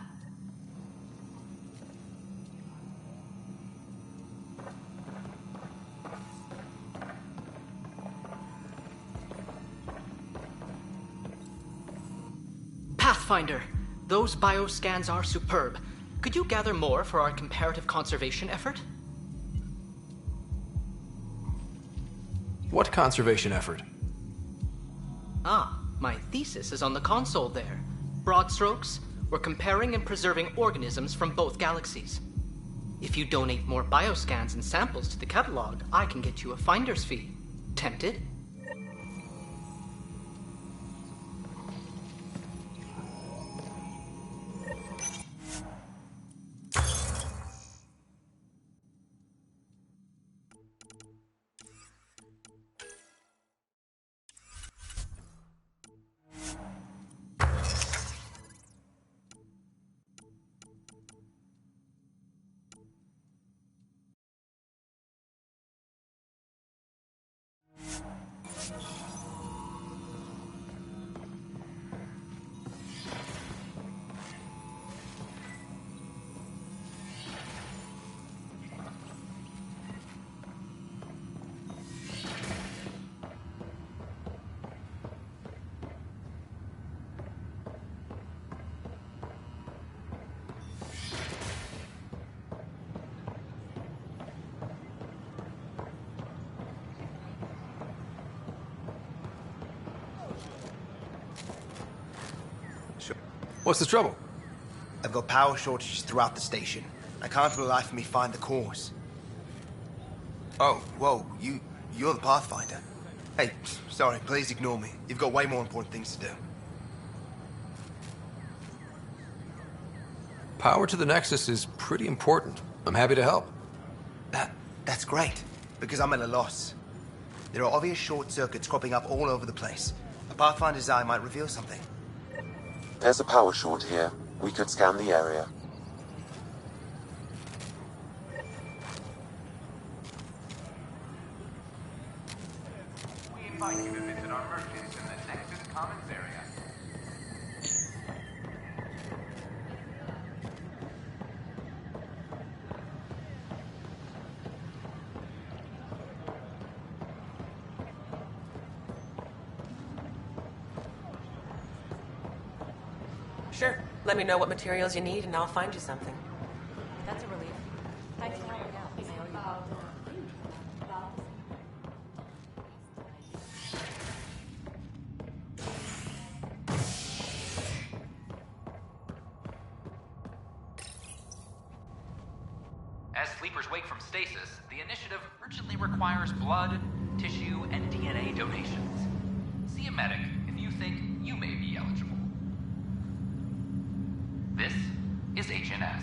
Pathfinder, those bioscans are superb. Could you gather more for our comparative conservation effort? What conservation effort? Ah, my thesis is on the console there. Broad strokes, we're comparing and preserving organisms from both galaxies. If you donate more bioscans and samples to the catalog, I can get you a finder's fee. Tempted? What's the trouble? I've got power shortages throughout the station. I can't for the life of me find the cause. Oh, whoa, you're the Pathfinder. Hey, sorry, please ignore me. You've got way more important things to do. Power to the Nexus is pretty important. I'm happy to help. That's great, because I'm at a loss. There are obvious short circuits cropping up all over the place. A Pathfinder's eye might reveal something. There's a power short here. We could scan the area. invite you to visit our merchants in the Nexus Commons area. Sure. Let me know what materials you need and I'll find you something. That's a relief. Thanks for helping out. I owe you both. As sleepers wake from stasis, the initiative urgently requires blood, tissue, and DNA donations. See a medic if you think you may be eligible. This is HNS.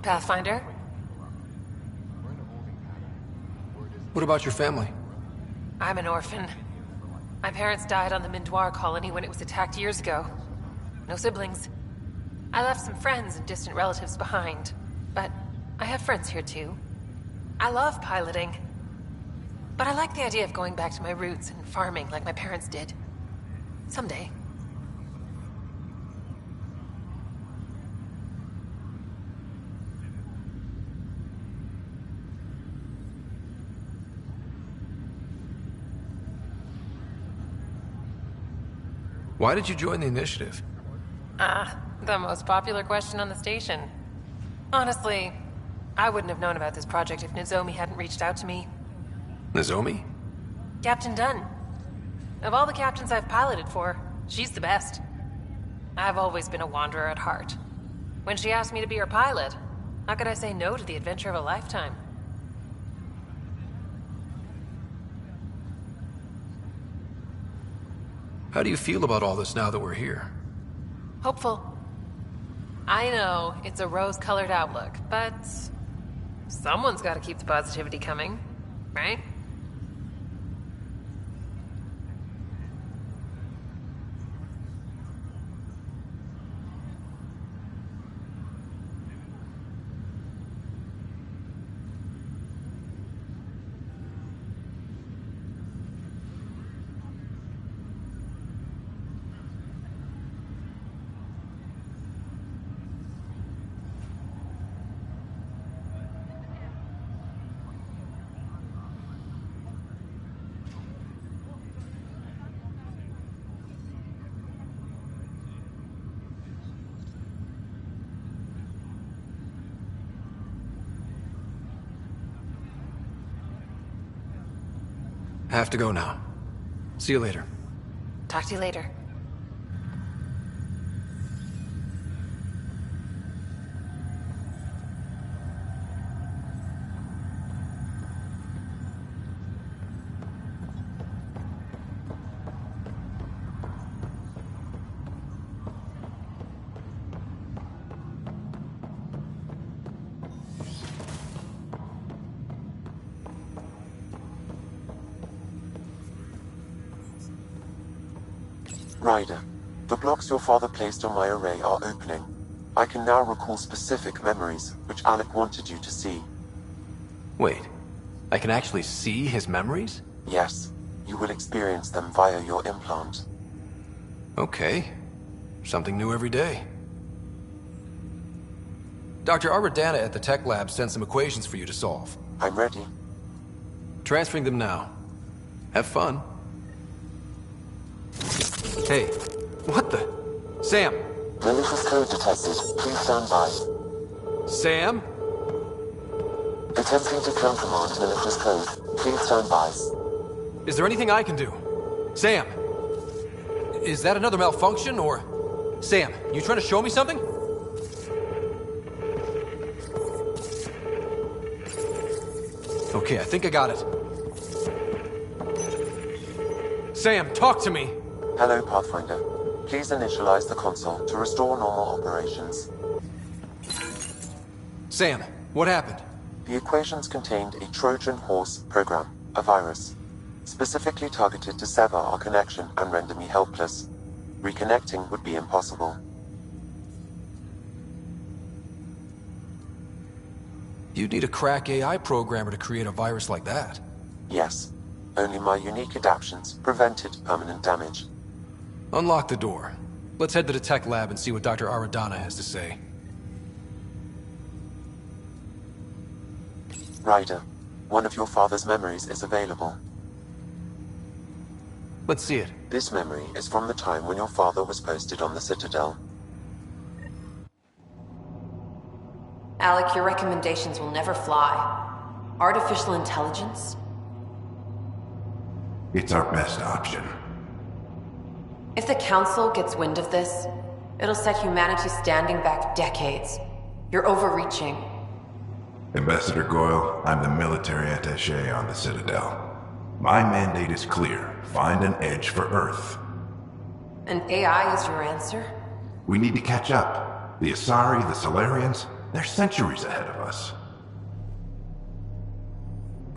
Pathfinder? What about your family? I'm an orphan. My parents died on the Mindoir colony when it was attacked years ago. No siblings. I left some friends and distant relatives behind, but I have friends here too. I love piloting, but I like the idea of going back to my roots and farming like my parents did. Someday. Why did you join the initiative? The most popular question on the station. Honestly, I wouldn't have known about this project if Nozomi hadn't reached out to me. Nozomi? Captain Dunn. Of all the captains I've piloted for, she's the best. I've always been a wanderer at heart. When she asked me to be her pilot, how could I say no to the adventure of a lifetime? How do you feel about all this now that we're here? Hopeful. I know it's a rose-colored outlook, but someone's got to keep the positivity coming, right? Have to go now. See you later. Talk to you later. Ryder, the blocks your father placed on my array are opening. I can now recall specific memories, which Alec wanted you to see. Wait, I can actually see his memories? Yes, you will experience them via your implant. Okay. Something new every day. Dr. Arbordana at the tech lab sent some equations for you to solve. I'm ready. Transferring them now. Have fun. Hey, what the? Sam! Malicious code detected. Please stand by. Sam? Attempting to countermand Militra's code. Please stand by. Is there anything I can do? Sam! Is that another malfunction, or... Sam, you trying to show me something? Okay, I think I got it. Sam, talk to me! Hello, Pathfinder. Please initialize the console to restore normal operations. Sam, what happened? The equations contained a Trojan horse program, a virus, specifically targeted to sever our connection and render me helpless. Reconnecting would be impossible. You'd need a crack AI programmer to create a virus like that. Yes. Only my unique adaptions prevented permanent damage. Unlock the door. Let's head to the tech lab and see what Dr. Aradana has to say. Ryder, one of your father's memories is available. Let's see it. This memory is from the time when your father was posted on the Citadel. Alec, your recommendations will never fly. Artificial intelligence? It's our best option. If the Council gets wind of this, it'll set humanity standing back decades. You're overreaching. Ambassador Goyle, I'm the military attaché on the Citadel. My mandate is clear. Find an edge for Earth. And AI is your answer? We need to catch up. The Asari, the Solarians, they're centuries ahead of us.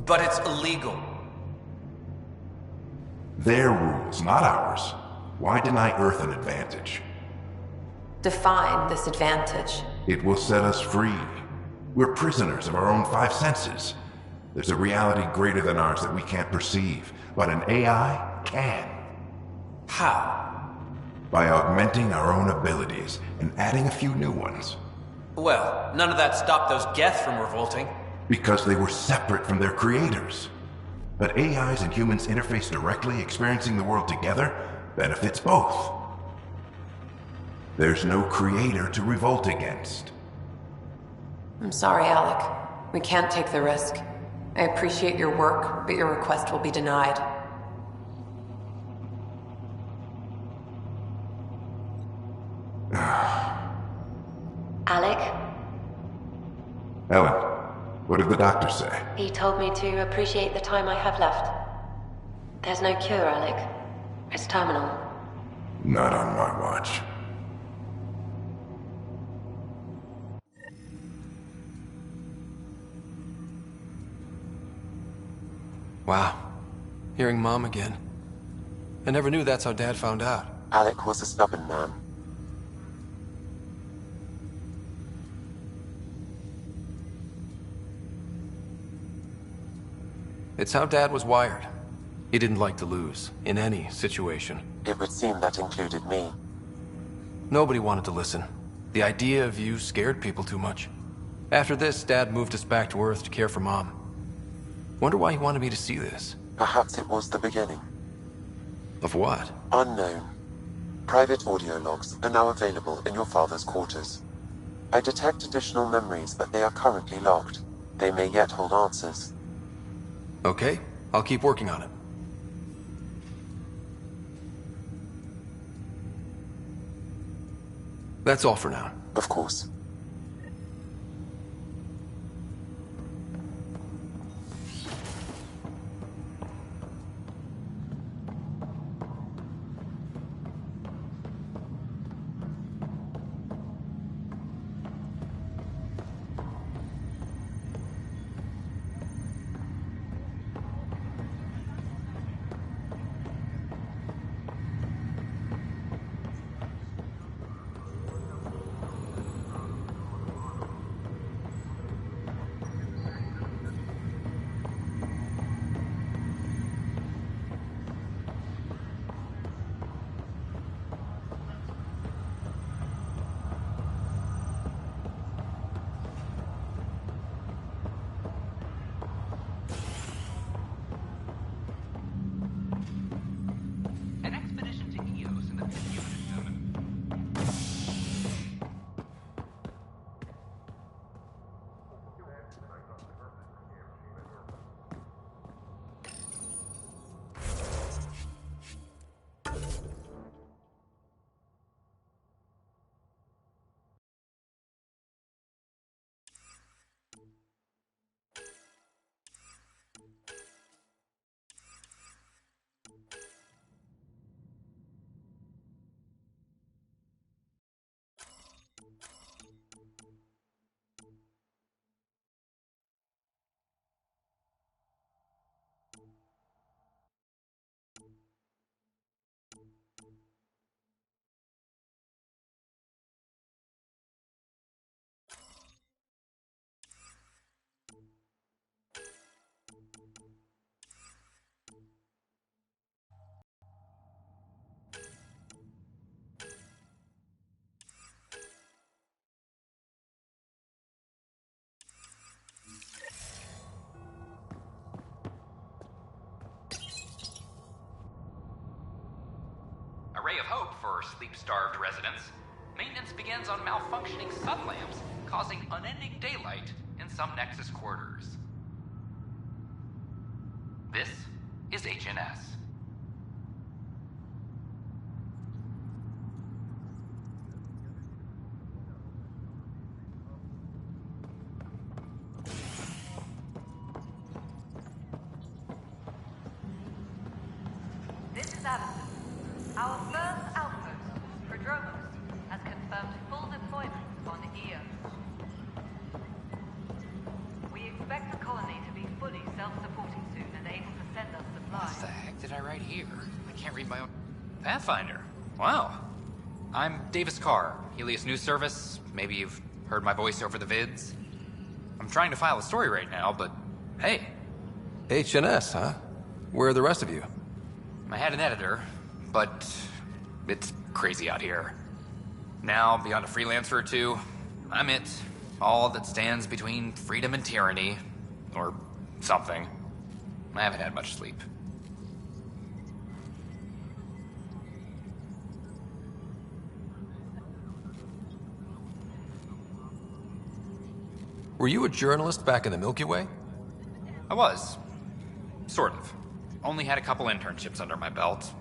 But it's illegal. Their rules, not ours. Why deny Earth an advantage? Define this advantage. It will set us free. We're prisoners of our own five senses. There's a reality greater than ours that we can't perceive, but an AI can. How? By augmenting our own abilities and adding a few new ones. Well, none of that stopped those Geth from revolting. Because they were separate from their creators. But AIs and humans interface directly, experiencing the world together, benefits both. There's no creator to revolt against. I'm sorry, Alec. We can't take the risk. I appreciate your work, but your request will be denied. Alec? Ellen, what did the doctor say? He told me to appreciate the time I have left. There's no cure, Alec. It's terminal. Not on my watch. Wow. Hearing Mom again. I never knew that's how Dad found out. Alec was a stubborn man. It's how Dad was wired. He didn't like to lose, in any situation. It would seem that included me. Nobody wanted to listen. The idea of you scared people too much. After this, Dad moved us back to Earth to care for Mom. Wonder why he wanted me to see this. Perhaps it was the beginning. Of what? Unknown. Private audio logs are now available in your father's quarters. I detect additional memories, but they are currently locked. They may yet hold answers. Okay, I'll keep working on it. That's all for now. Of course. sleep-starved residents, maintenance begins on malfunctioning sun lamps, causing unending daylight in some Nexus quarters. This is HNS. This is Allison. Our first outpost, Prodromos, has confirmed full deployment on EO. We expect the colony to be fully self-supporting soon and able to send us supplies. What the heck did I write here? I can't read my own... Pathfinder. Wow. I'm Davis Carr, Helios News Service. Maybe you've heard my voice over the vids. I'm trying to file a story right now, but hey. HNS, huh? Where are the rest of you? I had an editor, but it's crazy out here. Now, beyond a freelancer or two, I'm it. All that stands between freedom and tyranny. Or something. I haven't had much sleep. Were you a journalist back in the Milky Way? I was. Sort of. Only had a couple internships under my belt.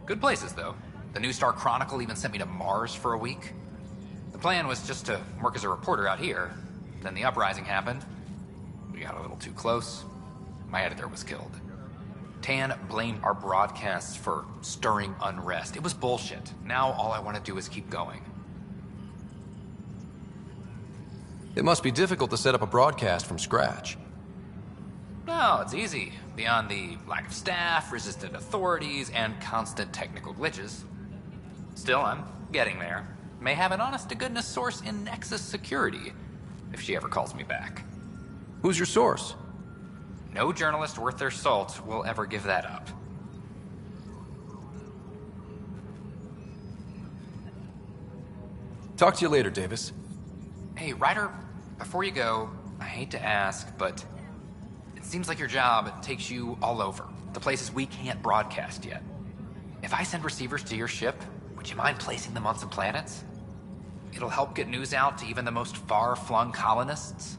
Good places, though. The New Star Chronicle even sent me to Mars for a week. The plan was just to work as a reporter out here. Then the uprising happened. We got a little too close. My editor was killed. Tan blamed our broadcasts for stirring unrest. It was bullshit. Now all I want to do is keep going. It must be difficult to set up a broadcast from scratch. No, it's easy. Beyond the lack of staff, resistant authorities, and constant technical glitches. Still, I'm getting there. May have an honest-to-goodness source in Nexus Security, if she ever calls me back. Who's your source? No journalist worth their salt will ever give that up. Talk to you later, Davis. Hey, Ryder, before you go, I hate to ask, but it seems like your job takes you all over, the places we can't broadcast yet. If I send receivers to your ship, would you mind placing them on some planets? It'll help get news out to even the most far-flung colonists.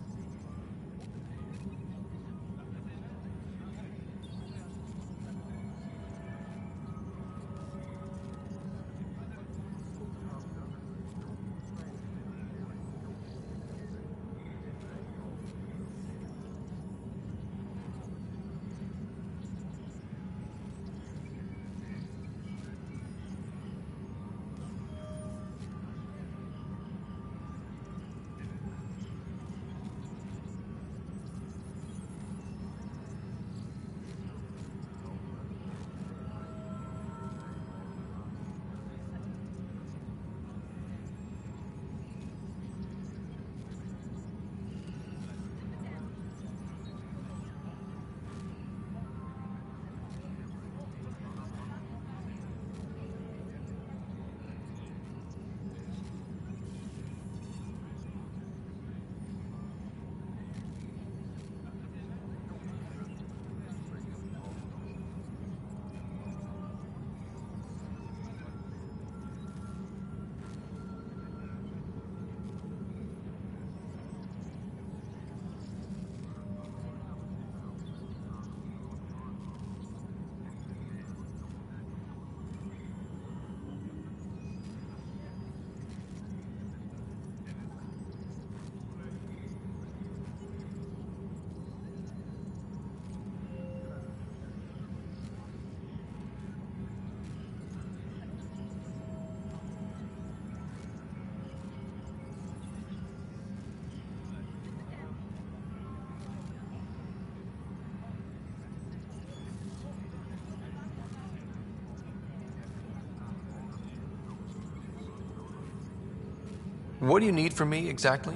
What do you need from me, exactly?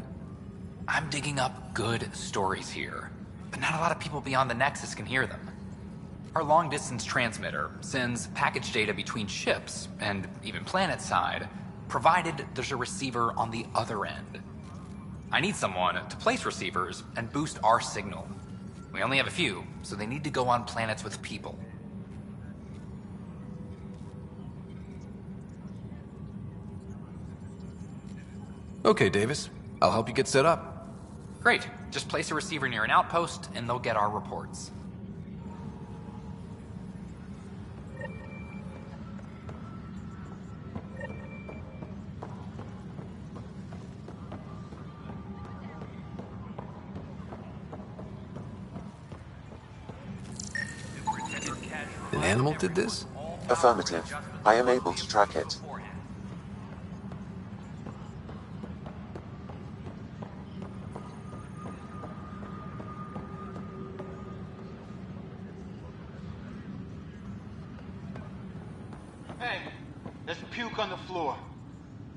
I'm digging up good stories here, but not a lot of people beyond the Nexus can hear them. Our long-distance transmitter sends package data between ships, and even planet-side, provided there's a receiver on the other end. I need someone to place receivers and boost our signal. We only have a few, so they need to go on planets with people. Okay, Davis. I'll help you get set up. Great. Just place a receiver near an outpost, and they'll get our reports. An animal did this? Affirmative. I am able to track it. Hey, there's puke on the floor.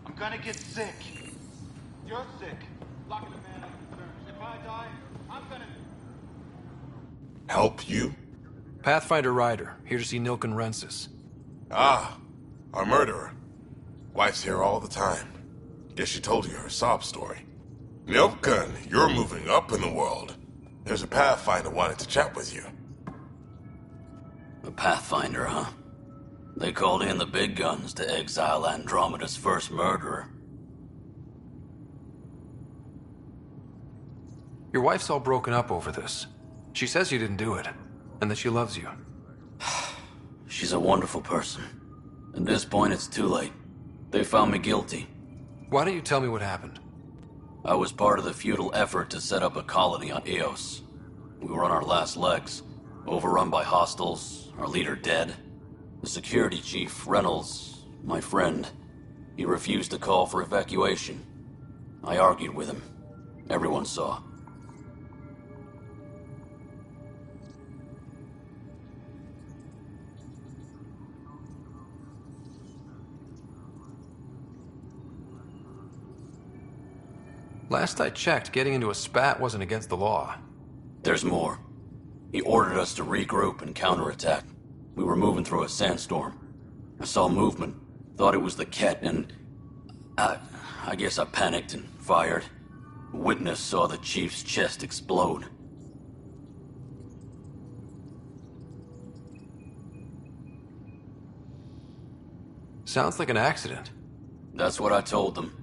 I'm gonna get sick. You're sick. Lock the man up in terms. If I die, I'm gonna... Help you? Pathfinder Ryder, here to see Nilken Rensis. Ah, our murderer. Wife's here all the time. Guess she told you her sob story. Nilken, you're moving up in the world. There's a Pathfinder wanted to chat with you. A Pathfinder, huh? They called in the big guns to exile Andromeda's first murderer. Your wife's all broken up over this. She says you didn't do it, and that she loves you. She's a wonderful person. At this point, it's too late. They found me guilty. Why don't you tell me what happened? I was part of the futile effort to set up a colony on Eos. We were on our last legs, overrun by hostiles, our leader dead. The security chief, Reynolds, my friend, he refused to call for evacuation. I argued with him. Everyone saw. Last I checked, getting into a spat wasn't against the law. There's more. He ordered us to regroup and counterattack. We were moving through a sandstorm. I saw movement, thought it was the Ket, and I guess I panicked and fired. A witness saw the chief's chest explode. Sounds like an accident. That's what I told them.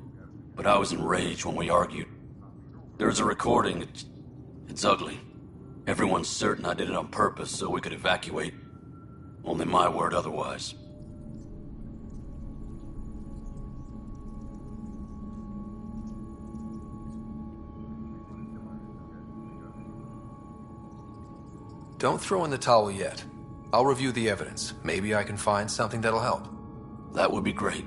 But I was enraged when we argued. There's a recording. It's ugly. Everyone's certain I did it on purpose so we could evacuate. Only my word otherwise. Don't throw in the towel yet. I'll review the evidence. Maybe I can find something that'll help. That would be great.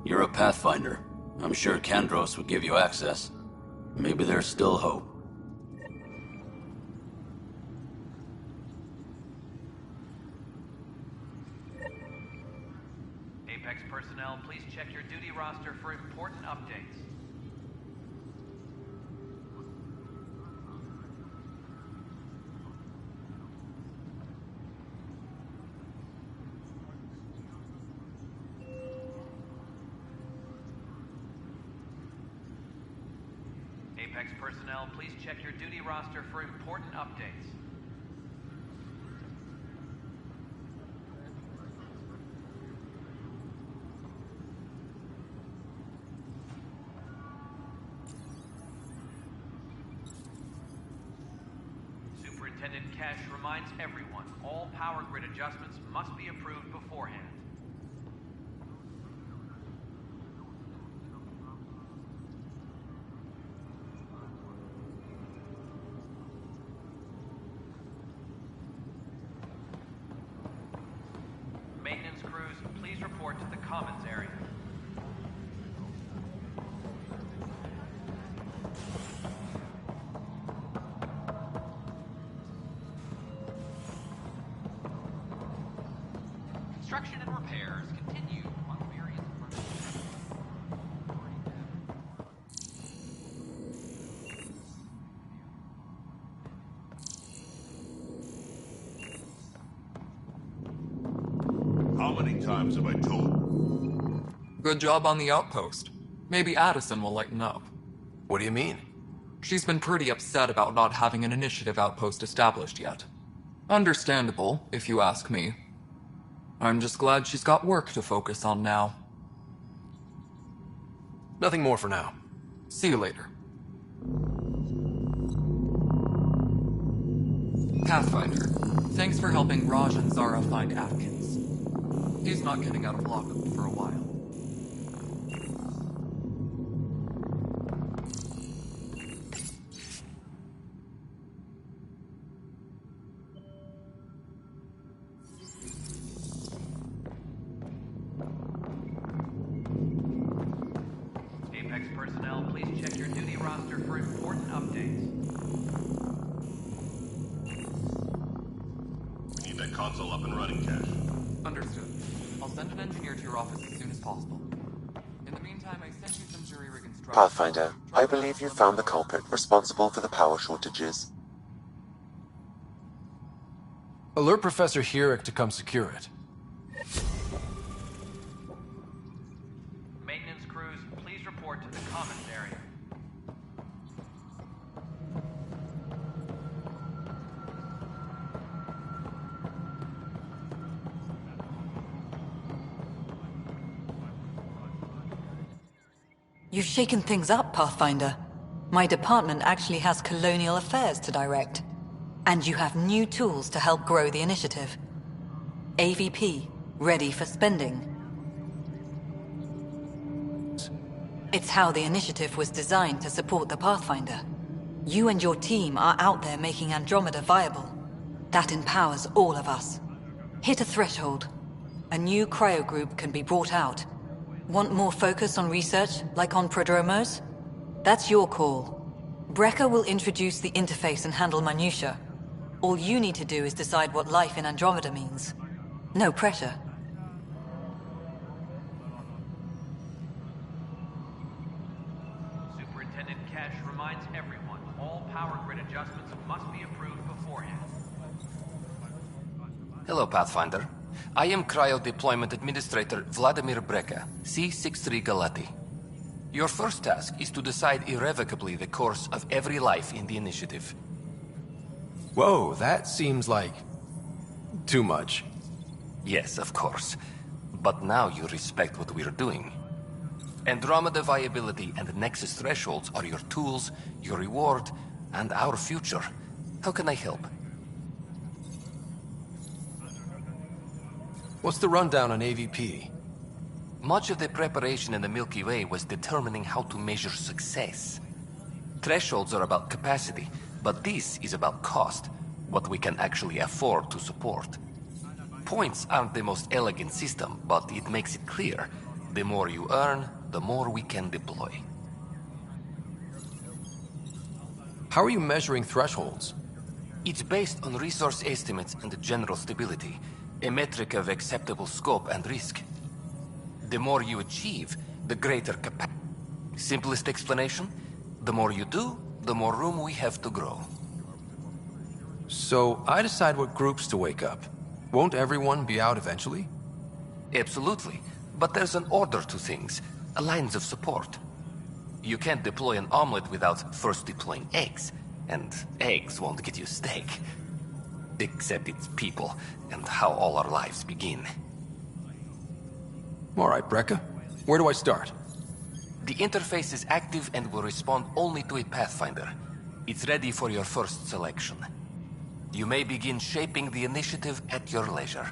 You're a Pathfinder. I'm sure Kandros would give you access. Maybe there's still hope. Apex personnel, please check your duty roster for important updates. Apex personnel, please check your duty roster for important updates. Superintendent Kesh reminds everyone, all power grid adjustments must be approved beforehand. Maintenance crews, please report to the commons area. Construction and repairs continue on various fronts. How many times have I told? Good job on the outpost. Maybe Addison will lighten up. What do you mean? She's been pretty upset about not having an initiative outpost established yet. Understandable, if you ask me. I'm just glad she's got work to focus on now. Nothing more for now. See you later. Pathfinder, thanks for helping Raj and Zara find Atkins. He's not getting out of lockup for a while. Apex personnel, please check your duty roster for important updates. We need that console up and running, Cash. Understood. I'll send an engineer to your office as soon as possible. In the meantime, I sent you some jury-rig instructions. Pathfinder, I believe you found the culprit responsible for the power shortages. Alert Professor Herrick to come secure it. Maintenance crews, please report to the commons area. You've shaken things up, Pathfinder. My department actually has colonial affairs to direct. And you have new tools to help grow the initiative. AVP, ready for spending. It's how the initiative was designed to support the Pathfinder. You and your team are out there making Andromeda viable. That empowers all of us. Hit a threshold. A new cryo group can be brought out. Want more focus on research, like on Prodromos? That's your call. Brecker will introduce the interface and handle minutiae. All you need to do is decide what life in Andromeda means. No pressure. Superintendent Cash reminds everyone, all power grid adjustments must be approved beforehand. Hello, Pathfinder. I am Cryo Deployment Administrator Vladimir Brecker, C-63 Galati. Your first task is to decide irrevocably the course of every life in the initiative. Whoa, that seems like... too much. Yes, of course. But now you respect what we're doing. Andromeda viability and Nexus thresholds are your tools, your reward, and our future. How can I help? What's the rundown on AVP? Much of the preparation in the Milky Way was determining how to measure success. Thresholds are about capacity, but this is about cost, what we can actually afford to support. Points aren't the most elegant system, but it makes it clear. The more you earn, the more we can deploy. How are you measuring thresholds? It's based on resource estimates and general stability, a metric of acceptable scope and risk. The more you achieve, the greater capacity. Simplest explanation? The more you do, the more room we have to grow. So I decide what groups to wake up. Won't everyone be out eventually? Absolutely. But there's an order to things, a lines of support. You can't deploy an omelet without first deploying eggs, and eggs won't get you steak. Except it's people, and how all our lives begin. All right, Brecker. Where do I start? The interface is active and will respond only to a Pathfinder. It's ready for your first selection. You may begin shaping the initiative at your leisure.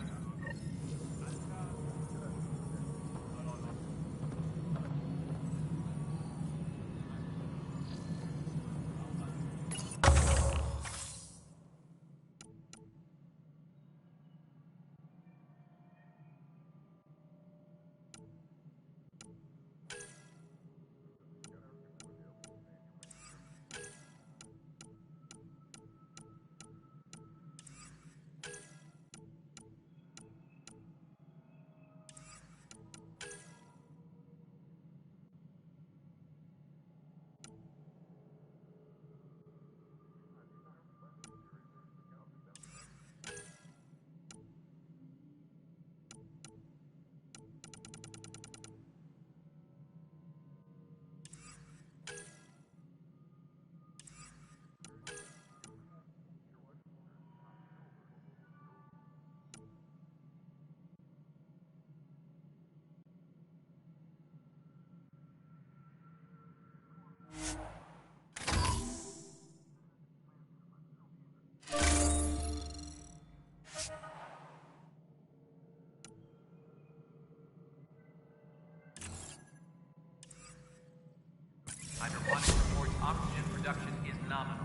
Hydroponics reports oxygen production is nominal.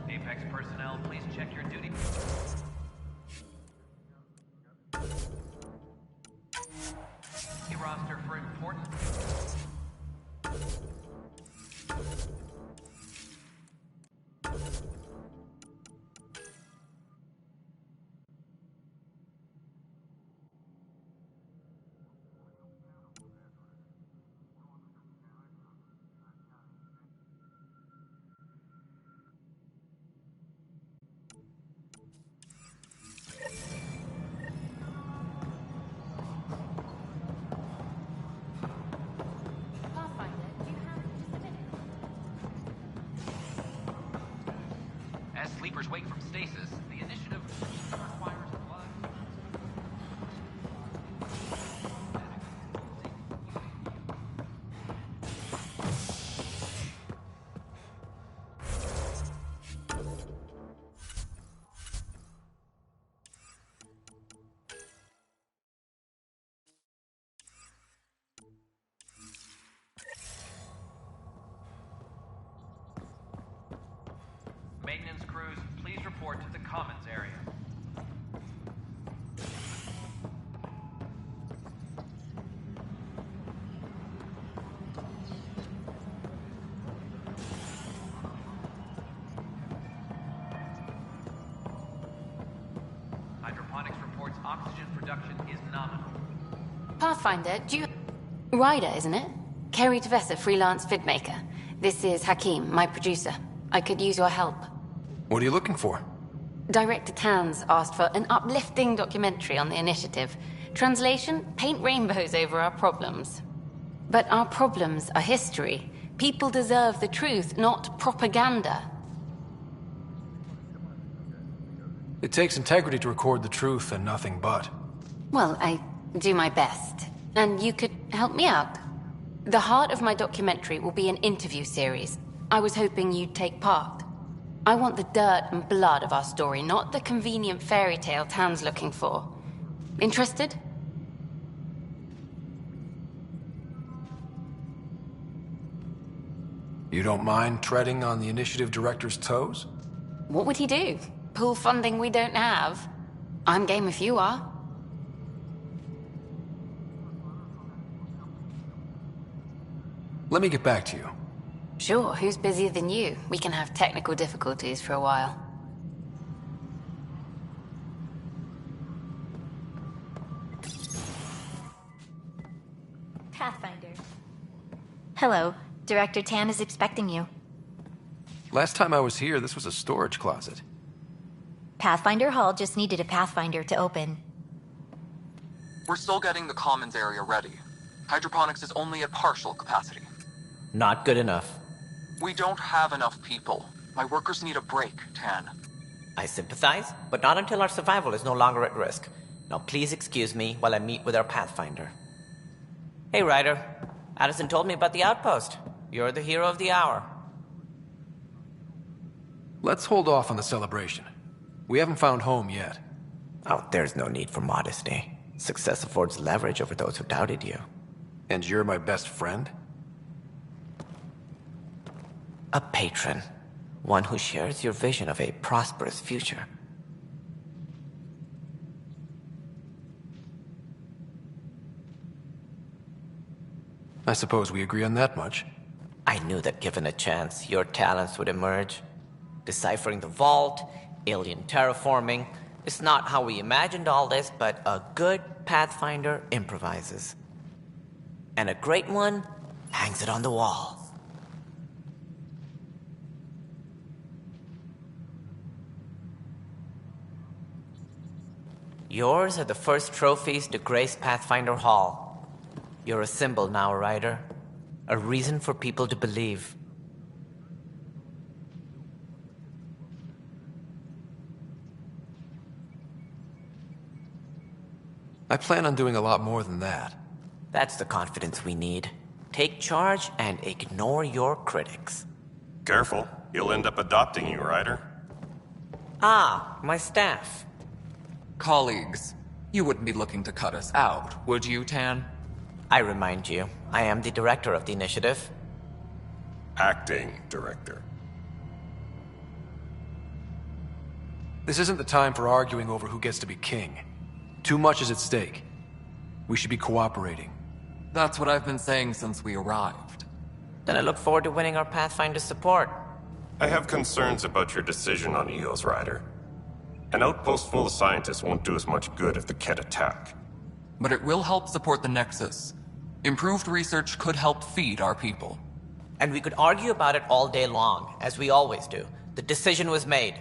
Apex personnel, please check your duty. Roster for important. As sleepers wake from stasis, the initiative requires blood. Maintenance crews, please report to the commons area. Hydroponics reports oxygen production is nominal. Pathfinder, do you... Ryder, isn't it? Kerry Tevessa, freelance vidmaker. This is Hakim, my producer. I could use your help. What are you looking for? Director Tanz asked for an uplifting documentary on the initiative. Translation, paint rainbows over our problems. But our problems are history. People deserve the truth, not propaganda. It takes integrity to record the truth and nothing but. Well, I do my best. And you could help me out. The heart of my documentary will be an interview series. I was hoping you'd take part. I want the dirt and blood of our story, not the convenient fairy tale Tan's looking for. Interested? You don't mind treading on the initiative director's toes? What would he do? Pool funding we don't have? I'm game if you are. Let me get back to you. Sure, who's busier than you? We can have technical difficulties for a while. Pathfinder. Hello. Director Tan is expecting you. Last time I was here, this was a storage closet. Pathfinder Hall just needed a Pathfinder to open. We're still getting the commons area ready. Hydroponics is only at partial capacity. Not good enough. We don't have enough people. My workers need a break, Tan. I sympathize, but not until our survival is no longer at risk. Now please excuse me while I meet with our Pathfinder. Hey, Ryder. Addison told me about the outpost. You're the hero of the hour. Let's hold off on the celebration. We haven't found home yet. Oh, there's no need for modesty. Success affords leverage over those who doubted you. And you're my best friend? A patron. One who shares your vision of a prosperous future. I suppose we agree on that much. I knew that given a chance, your talents would emerge. Deciphering the vault, alien terraforming. It's not how we imagined all this, but a good Pathfinder improvises. And a great one hangs it on the wall. Yours are the first trophies to grace Pathfinder Hall. You're a symbol now, Ryder. A reason for people to believe. I plan on doing a lot more than that. That's the confidence we need. Take charge and ignore your critics. Careful. He'll end up adopting you, Ryder. Ah, my staff. Colleagues, you wouldn't be looking to cut us out, would you, Tan? I remind you, I am the director of the initiative. Acting director. This isn't the time for arguing over who gets to be king. Too much is at stake. We should be cooperating. That's what I've been saying since we arrived. Then I look forward to winning our Pathfinder support. I have concerns about your decision on Eos, Ryder. An outpost full of scientists won't do us much good if the Kett attack. But it will help support the Nexus. Improved research could help feed our people. And we could argue about it all day long, as we always do. The decision was made.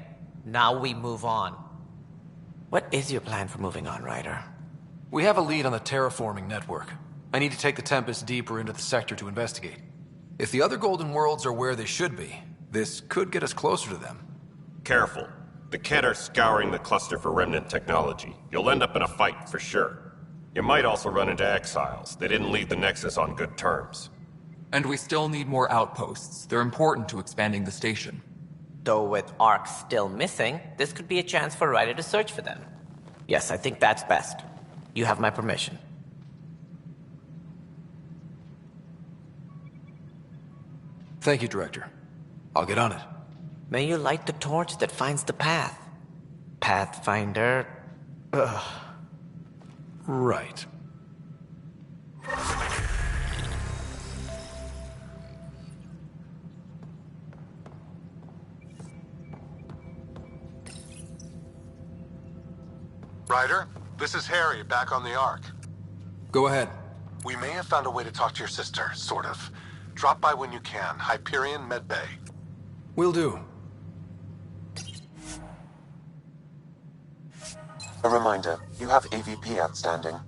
Now we move on. What is your plan for moving on, Ryder? We have a lead on the terraforming network. I need to take the Tempest deeper into the sector to investigate. If the other Golden Worlds are where they should be, this could get us closer to them. Careful. The Kett are scouring the cluster for remnant technology. You'll end up in a fight, for sure. You might also run into exiles. They didn't leave the Nexus on good terms. And we still need more outposts. They're important to expanding the station. Though with Ark still missing, this could be a chance for Ryder to search for them. Yes, I think that's best. You have my permission. Thank you, Director. I'll get on it. May you light the torch that finds the path. Pathfinder... Ugh. Right. Ryder, this is Harry, back on the Ark. Go ahead. We may have found a way to talk to your sister, sort of. Drop by when you can. Hyperion Med Bay. Will do. A reminder, you have AVP outstanding.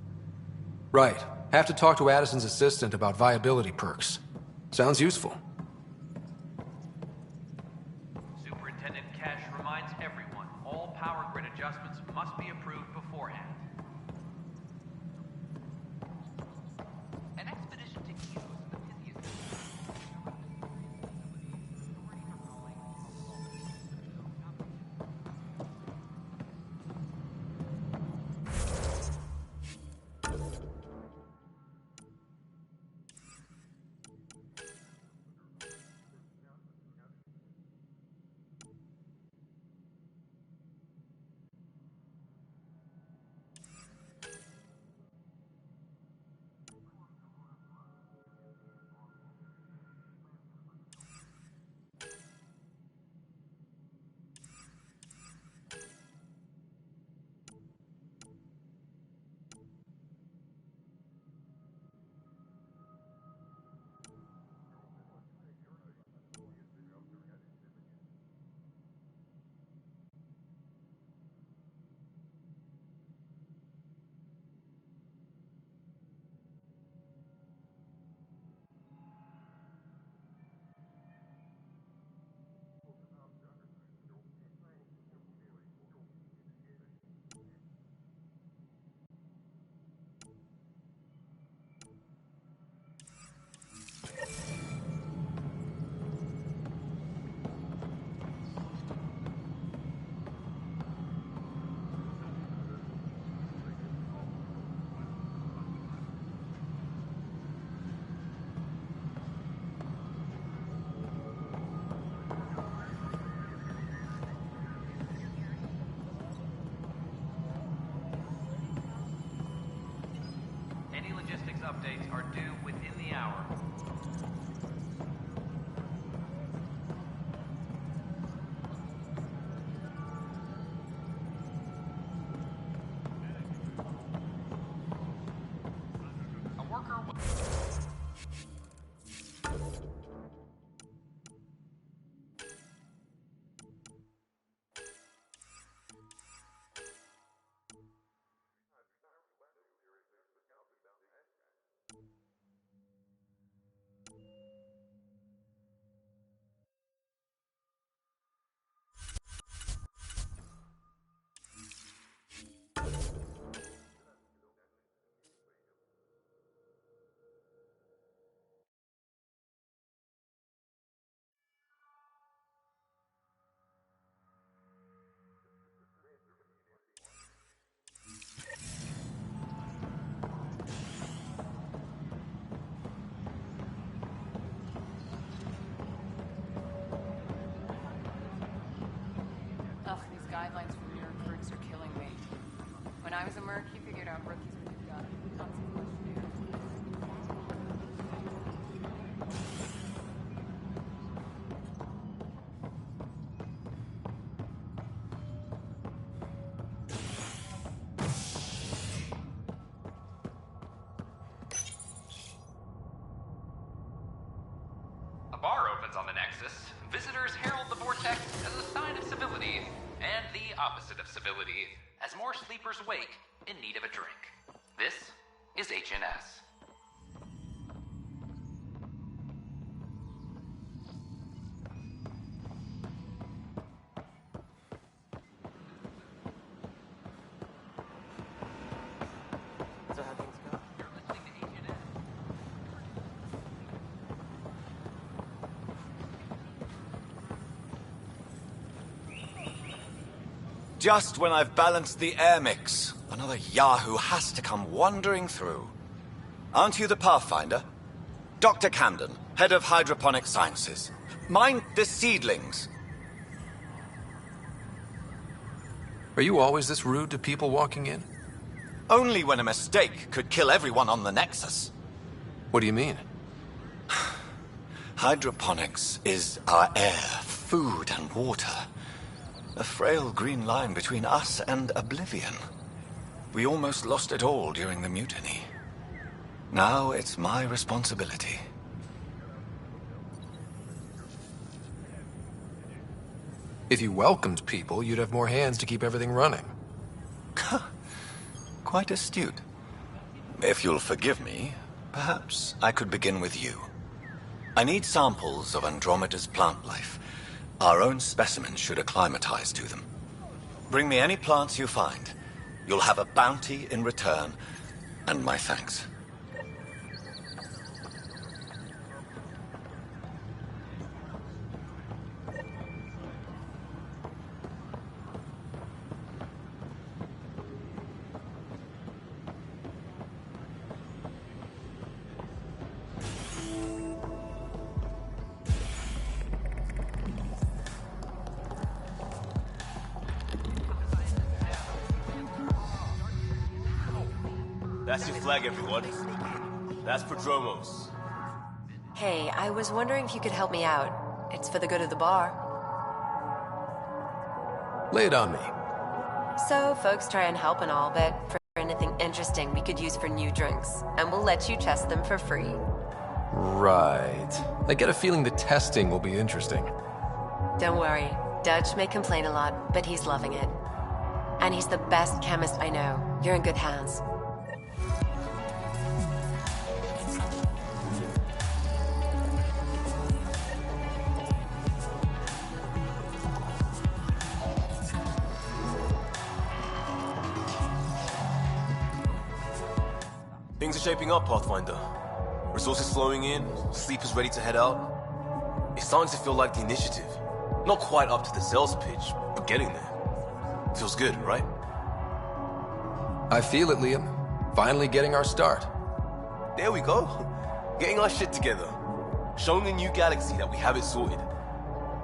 Right. Have to talk to Addison's assistant about viability perks. Sounds useful. Superintendent Cash reminds everyone, all power grid adjustments must be approved beforehand. An expedition to Eos, the busiest... Updates are due within the hour. A worker... A bar opens on the Nexus. Visitors herald the vortex as a sign of civility, and the opposite of civility, as more sleepers wake in need of a drink. This is HNS. Just when I've balanced the air mix, another Yahoo has to come wandering through. Aren't you the Pathfinder? Dr. Camden, head of hydroponic sciences. Mind the seedlings. Are you always this rude to people walking in? Only when a mistake could kill everyone on the Nexus. What do you mean? Hydroponics is our air, food, and water. A frail green line between us and oblivion. We almost lost it all during the mutiny. Now it's my responsibility. If you welcomed people, you'd have more hands to keep everything running. Quite astute. If you'll forgive me, perhaps I could begin with you. I need samples of Andromeda's plant life. Our own specimens should acclimatize to them. Bring me any plants you find. You'll have a bounty in return, and my thanks. That's your flag, everyone. That's Prodromos. Hey, I was wondering if you could help me out. It's for the good of the bar. Lay it on me. So, folks try and help and all, but for anything interesting we could use for new drinks, and we'll let you test them for free. Right. I get a feeling the testing will be interesting. Don't worry. Dutch may complain a lot, but he's loving it. And he's the best chemist I know. You're in good hands. Things are shaping up, Pathfinder. Resources flowing in, sleepers ready to head out. It's starting to feel like the initiative. Not quite up to the sales pitch, but getting there. Feels good, right? I feel it, Liam. Finally getting our start. There we go. Getting our shit together. Showing the new galaxy that we have it sorted.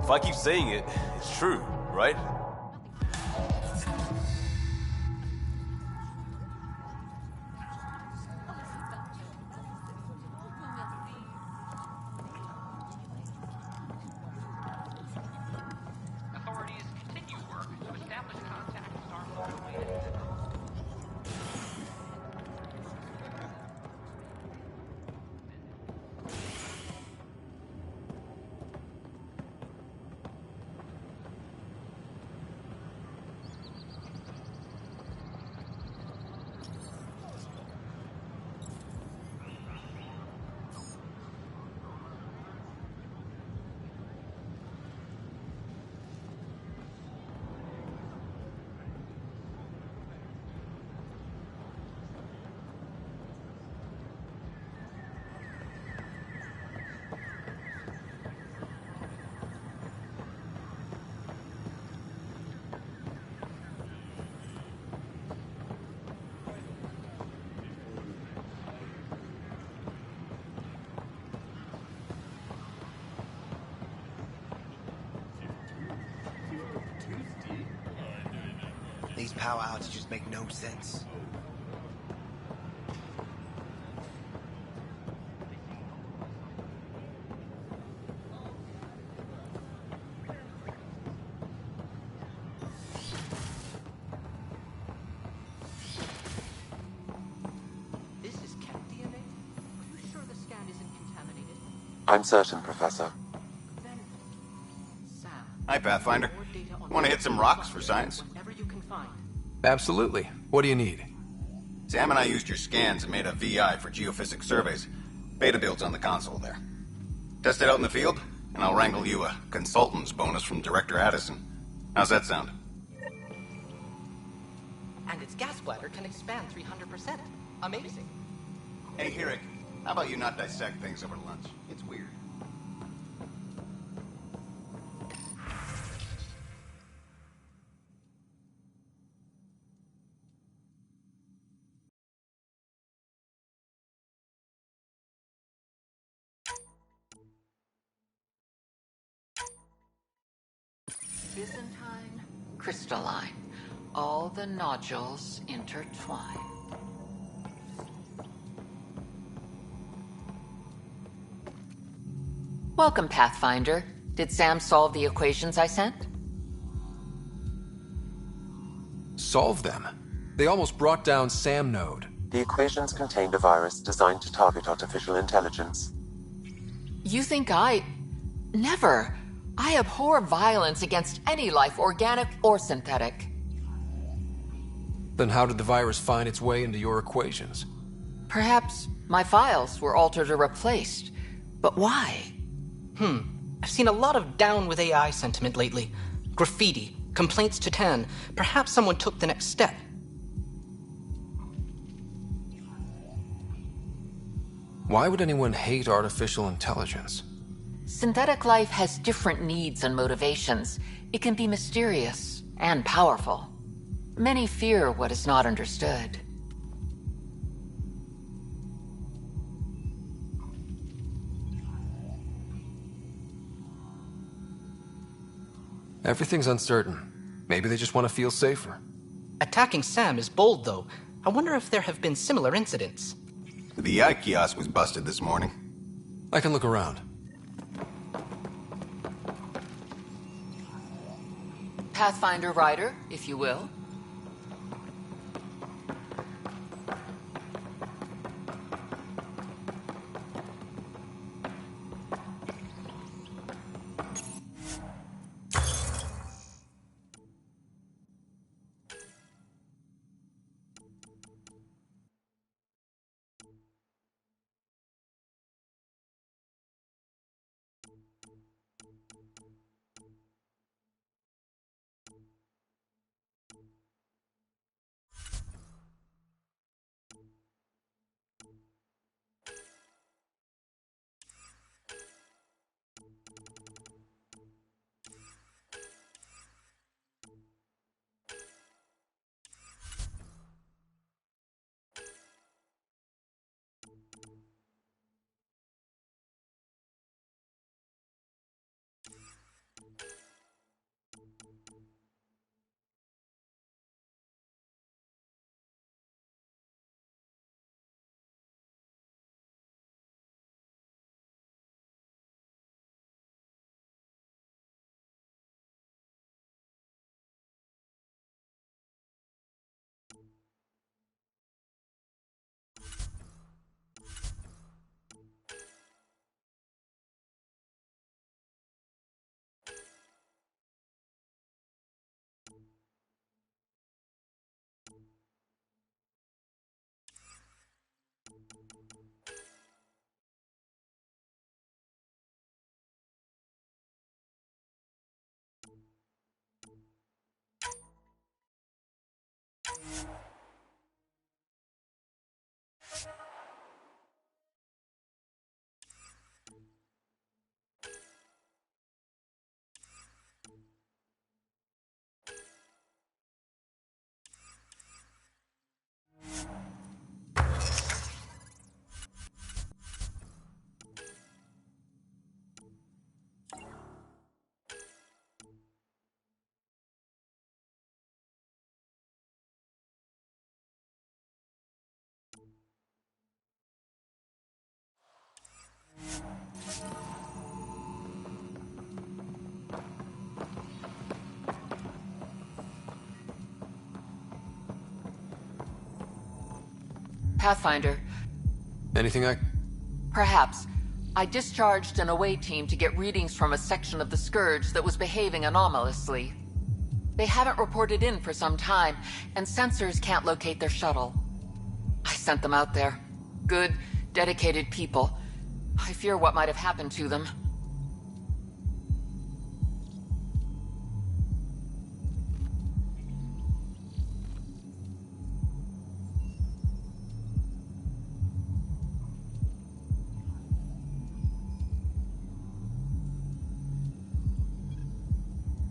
If I keep saying it, it's true, right? These power outages make no sense. I'm certain, Professor. Hi, Pathfinder. Want to hit some rocks for science? Absolutely. What do you need? Sam and I used your scans and made a VI for geophysics surveys. Beta builds on the console there. Test it out in the field, and I'll wrangle you a consultant's bonus from Director Addison. How's that sound? And its gas bladder can expand 300%. Amazing. Hey, Hirik, how about you not dissect things over lunch? It's weird. Byzantine, crystalline. All the nodules intertwine. Welcome, Pathfinder. Did Sam solve the equations I sent? Solve them? They almost brought down Sam Node. The equations contained a virus designed to target artificial intelligence. You think I... Never. I abhor violence against any life, organic or synthetic. Then how did the virus find its way into your equations? Perhaps my files were altered or replaced. But why? I've seen a lot of down with AI sentiment lately. Graffiti, complaints to 10. Perhaps someone took the next step. Why would anyone hate artificial intelligence? Synthetic life has different needs and motivations. It can be mysterious and powerful. Many fear what is not understood. Everything's uncertain. Maybe they just want to feel safer. Attacking Sam is bold, though. I wonder if there have been similar incidents. The VI kiosk was busted this morning. I can look around. Pathfinder Rider, if you will. Pathfinder. Anything I... Perhaps. I discharged an away team to get readings from a section of the Scourge that was behaving anomalously. They haven't reported in for some time, and sensors can't locate their shuttle. I sent them out there. Good, dedicated people. I fear what might have happened to them.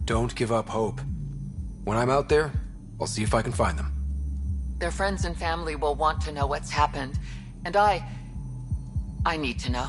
Don't give up hope. When I'm out there, I'll see if I can find them. Their friends and family will want to know what's happened, and I need to know.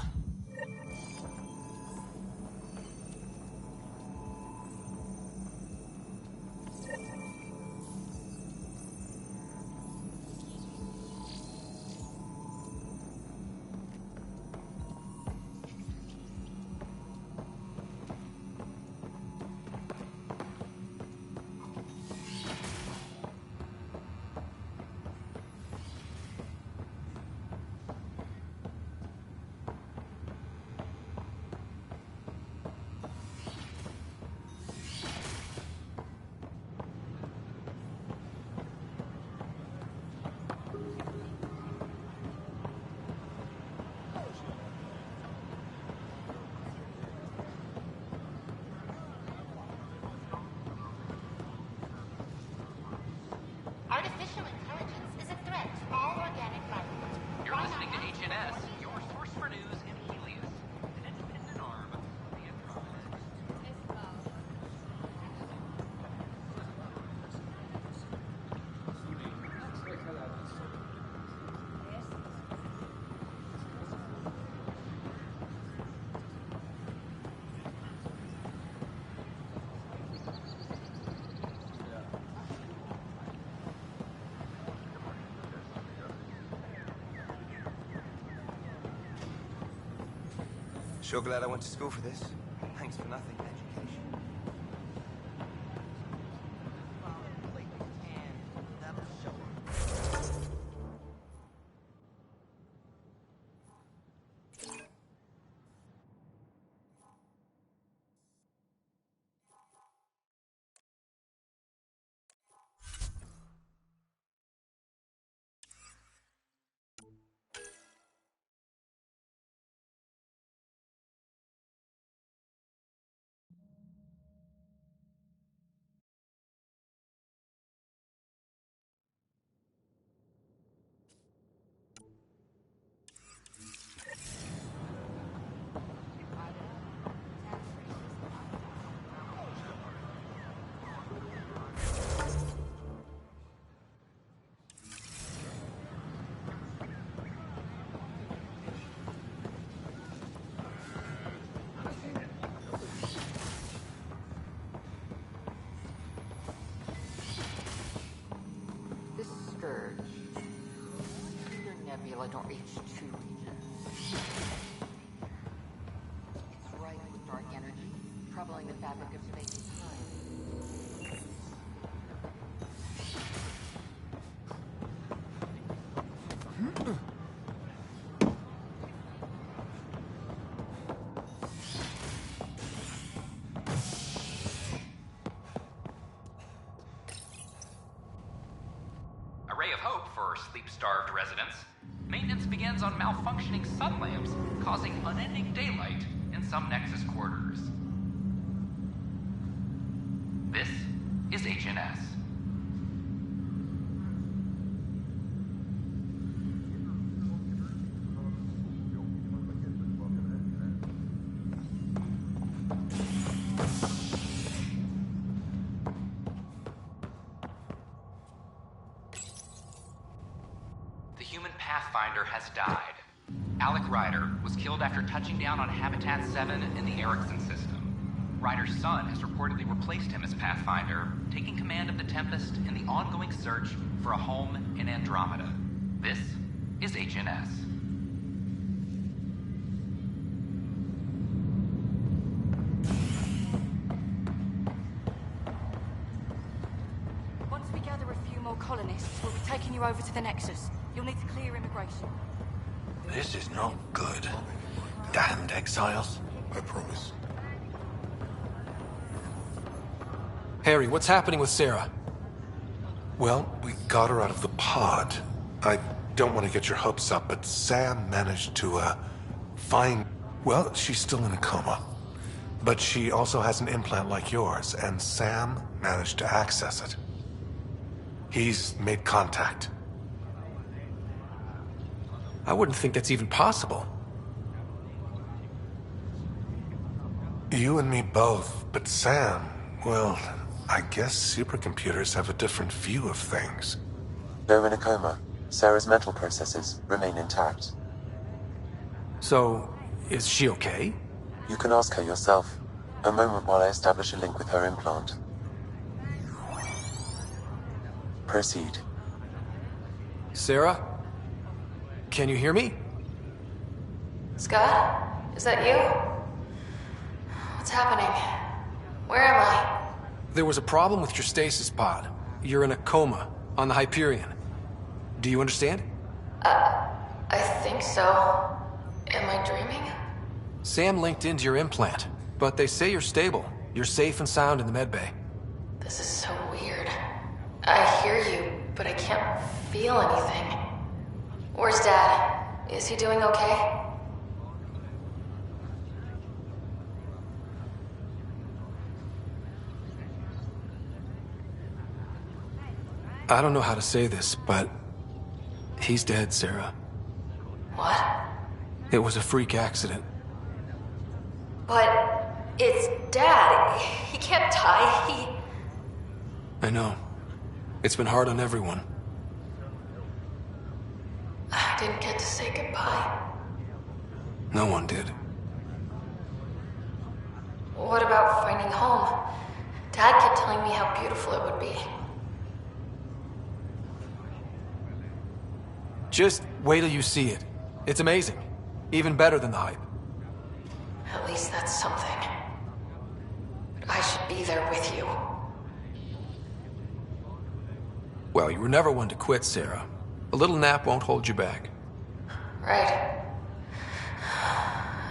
Artificial intelligence is a threat to all organic life. You're listening to HNS, your source for news in Helios, an independent arm of the Andromeda. Sure glad I went to school for this. Thanks for nothing, education. Nebula don't reach 2 regions. It's rife with dark energy, troubling the fabric of space and time. A ray of hope for sleep-starved residents. Maintenance begins on malfunctioning sun lamps, causing unending daylight in some Nexus quarters. This is HNS. The human Pathfinder has died. Alec Ryder was killed after touching down on Habitat 7 in the Erickson system. Ryder's son has reportedly replaced him as Pathfinder, taking command of the Tempest in the ongoing search for a home in Andromeda. This is HNS. Once we gather a few more colonists, we'll be taking you over to the Nexus. You'll need to clear immigration. This is not good. damned exiles. I promise. Harry, what's happening with Sarah? Well, we got her out of the pod. I don't want to get your hopes up, but Sam managed to, find... Well, she's still in a coma. But she also has an implant like yours, and Sam managed to access it. He's made contact. I wouldn't think that's even possible. You and me both, but Sam, well, I guess supercomputers have a different view of things. Though in a coma, Sarah's mental processes remain intact. So, is she okay? You can ask her yourself. A moment while I establish a link with her implant. Proceed. Sarah? Can you hear me? Scott? Is that you? What's happening? Where am I? There was a problem with your stasis pod. You're in a coma on the Hyperion. Do you understand? I think so. Am I dreaming? Sam linked into your implant, but they say you're stable. You're safe and sound in the medbay. This is so weird. I hear you, but I can't feel anything. Where's Dad? Is he doing okay? I don't know how to say this, but he's dead, Sarah. What? It was a freak accident. But it's Dad. He can't die. I know. It's been hard on everyone. I didn't get to say goodbye. No one did. What about finding home? Dad kept telling me how beautiful it would be. Just wait till you see it. It's amazing. Even better than the hype. At least that's something. But I should be there with you. Well, you were never one to quit, Sarah. A little nap won't hold you back. Right.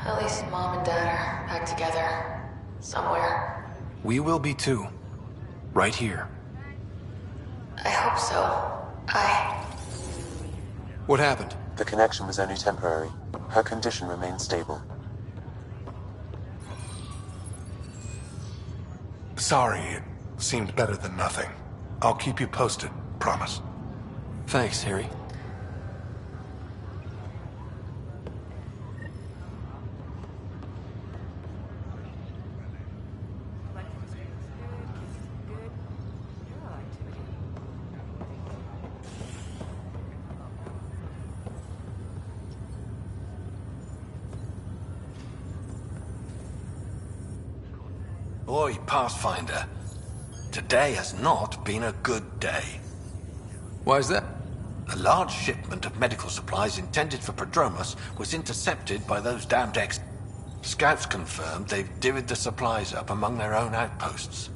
At least Mom and Dad are back together. Somewhere. We will be too. Right here. I hope so. What happened? The connection was only temporary. Her condition remains stable. Sorry, it seemed better than nothing. I'll keep you posted, promise. Thanks, Harry. Oi, Pathfinder. Today has not been a good day. Why is that? A large shipment of medical supplies intended for Prodromos was intercepted by those damned Scouts confirmed they've divvied the supplies up among their own outposts.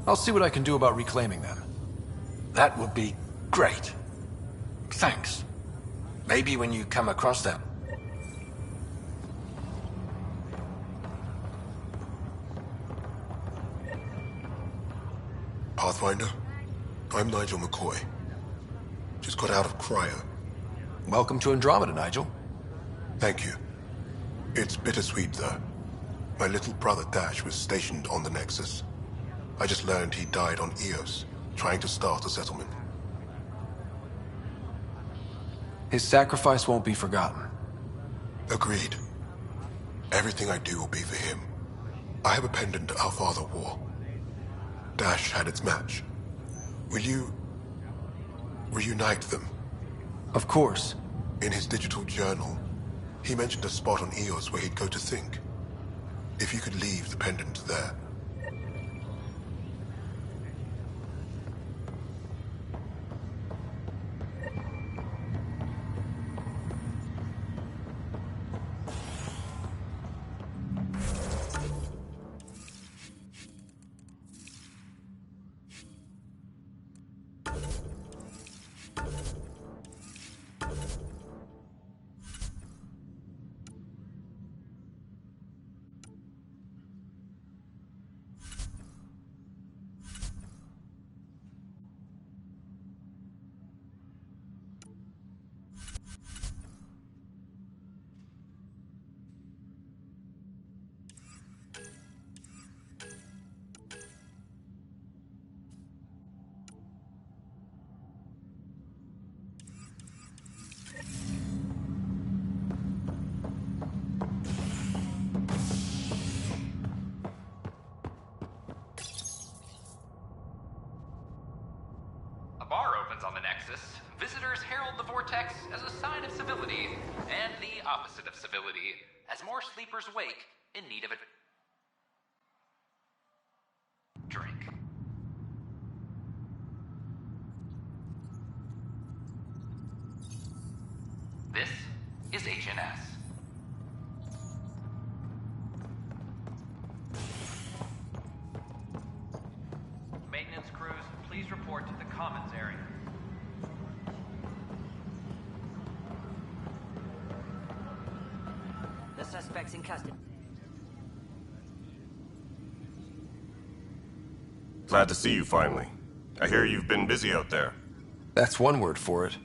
I'll see what I can do about reclaiming them. That would be great. Thanks. Maybe when you come across them. Pathfinder, I'm Nigel McCoy. Just got out of cryo. Welcome to Andromeda, Nigel. Thank you. It's bittersweet, though. My little brother Dash was stationed on the Nexus. I just learned he died on Eos, trying to start a settlement. His sacrifice won't be forgotten. Agreed. Everything I do will be for him. I have a pendant our father wore. Dash had its match. Will you reunite them? Of course. In his digital journal, he mentioned a spot on Eos where he'd go to think. If you could leave the pendant there. Vertex as a sign of civility, and the opposite of civility, as more sleepers wake in need of a drink. This is Agent S. Maintenance crews, please report to the commons area. The suspect's in custody. Glad to see you finally. I hear you've been busy out there. That's one word for it.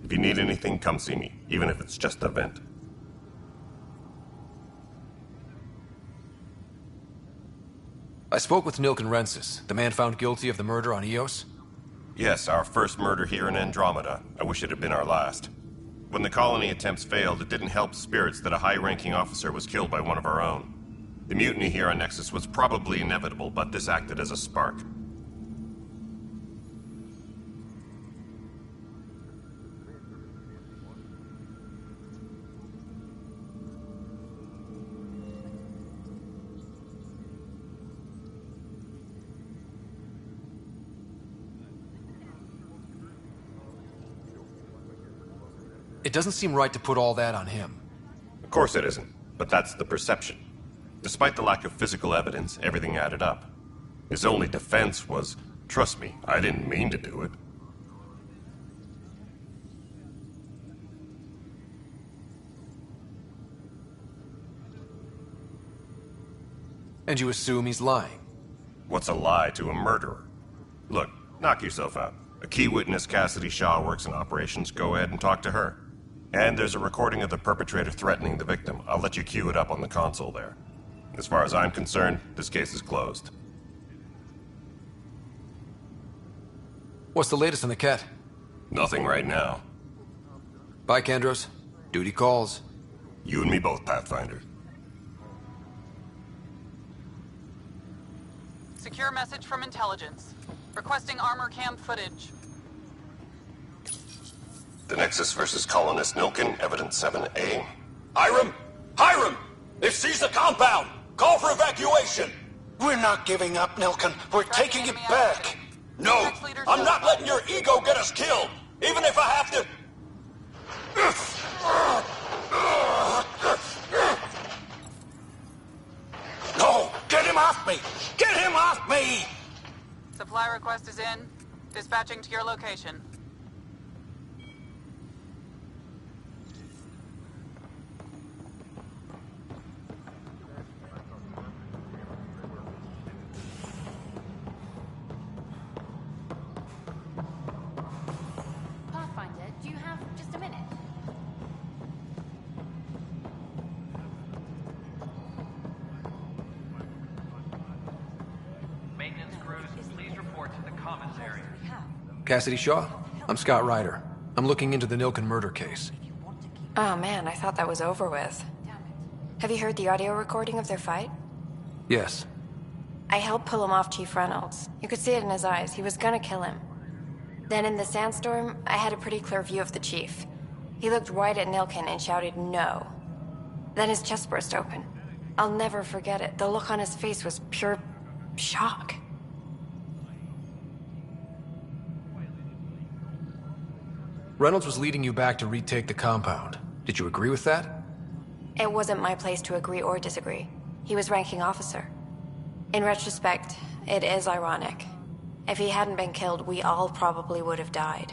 If you need anything, come see me, even if it's just a vent. I spoke with Nilken Rensis, the man found guilty of the murder on Eos. Yes, our first murder here in Andromeda. I wish it had been our last. When the colony attempts failed, it didn't help spirits that a high-ranking officer was killed by one of our own. The mutiny here on Nexus was probably inevitable, but this acted as a spark. It doesn't seem right to put all that on him. Of course it isn't, but that's the perception. Despite the lack of physical evidence, everything added up. His only defense was, trust me, I didn't mean to do it. And you assume he's lying? What's a lie to a murderer? Look, knock yourself out. A key witness, Cassidy Shaw, works in operations. Go ahead and talk to her. And there's a recording of the perpetrator threatening the victim. I'll let you cue it up on the console there. As far as I'm concerned, this case is closed. What's the latest on the cat? Nothing right now. Bye, Kandros. Duty calls. You and me both, Pathfinder. Secure message from intelligence. Requesting armor cam footage. The Nexus versus Colonist Nilken, Evidence 7A. Hiram! Hiram! They've seized the compound! Call for evacuation! We're not giving up, Nilken. We're taking it back. No! I'm not letting your ego get us killed! Even if I have to... No! Get him off me! Get him off me! Supply request is in. Dispatching to your location. Pathfinder, do you have just a minute? Maintenance crews, please report to the commons area. Cassidy Shaw? I'm Scott Ryder. I'm looking into the Nilken murder case. Oh man, I thought that was over with. Have you heard the audio recording of their fight? Yes. I helped pull him off Chief Reynolds. You could see it in his eyes. He was gonna kill him. Then in the sandstorm, I had a pretty clear view of the Chief. He looked right at Nilken and shouted, "No." Then his chest burst open. I'll never forget it. The look on his face was pure shock. Reynolds was leading you back to retake the compound. Did you agree with that? It wasn't my place to agree or disagree. He was ranking officer. In retrospect, it is ironic. If he hadn't been killed, we all probably would have died.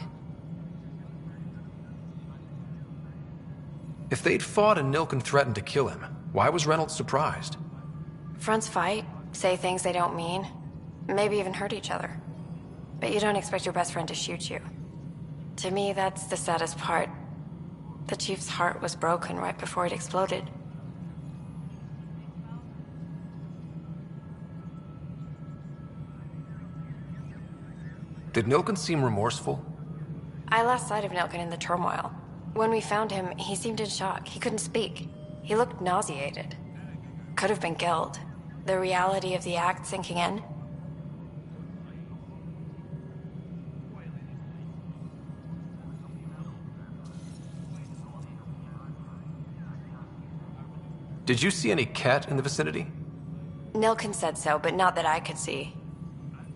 If they'd fought and Nilken threatened to kill him, why was Reynolds surprised? Fronts fight, say things they don't mean, maybe even hurt each other. But you don't expect your best friend to shoot you. To me, that's the saddest part. The Chief's heart was broken right before it exploded. Did Nilken seem remorseful? I lost sight of Nilken in the turmoil. When we found him, he seemed in shock. He couldn't speak. He looked nauseated. Could have been guilt. The reality of the act sinking in. Did you see any cat in the vicinity? Nilkin said so, but not that I could see.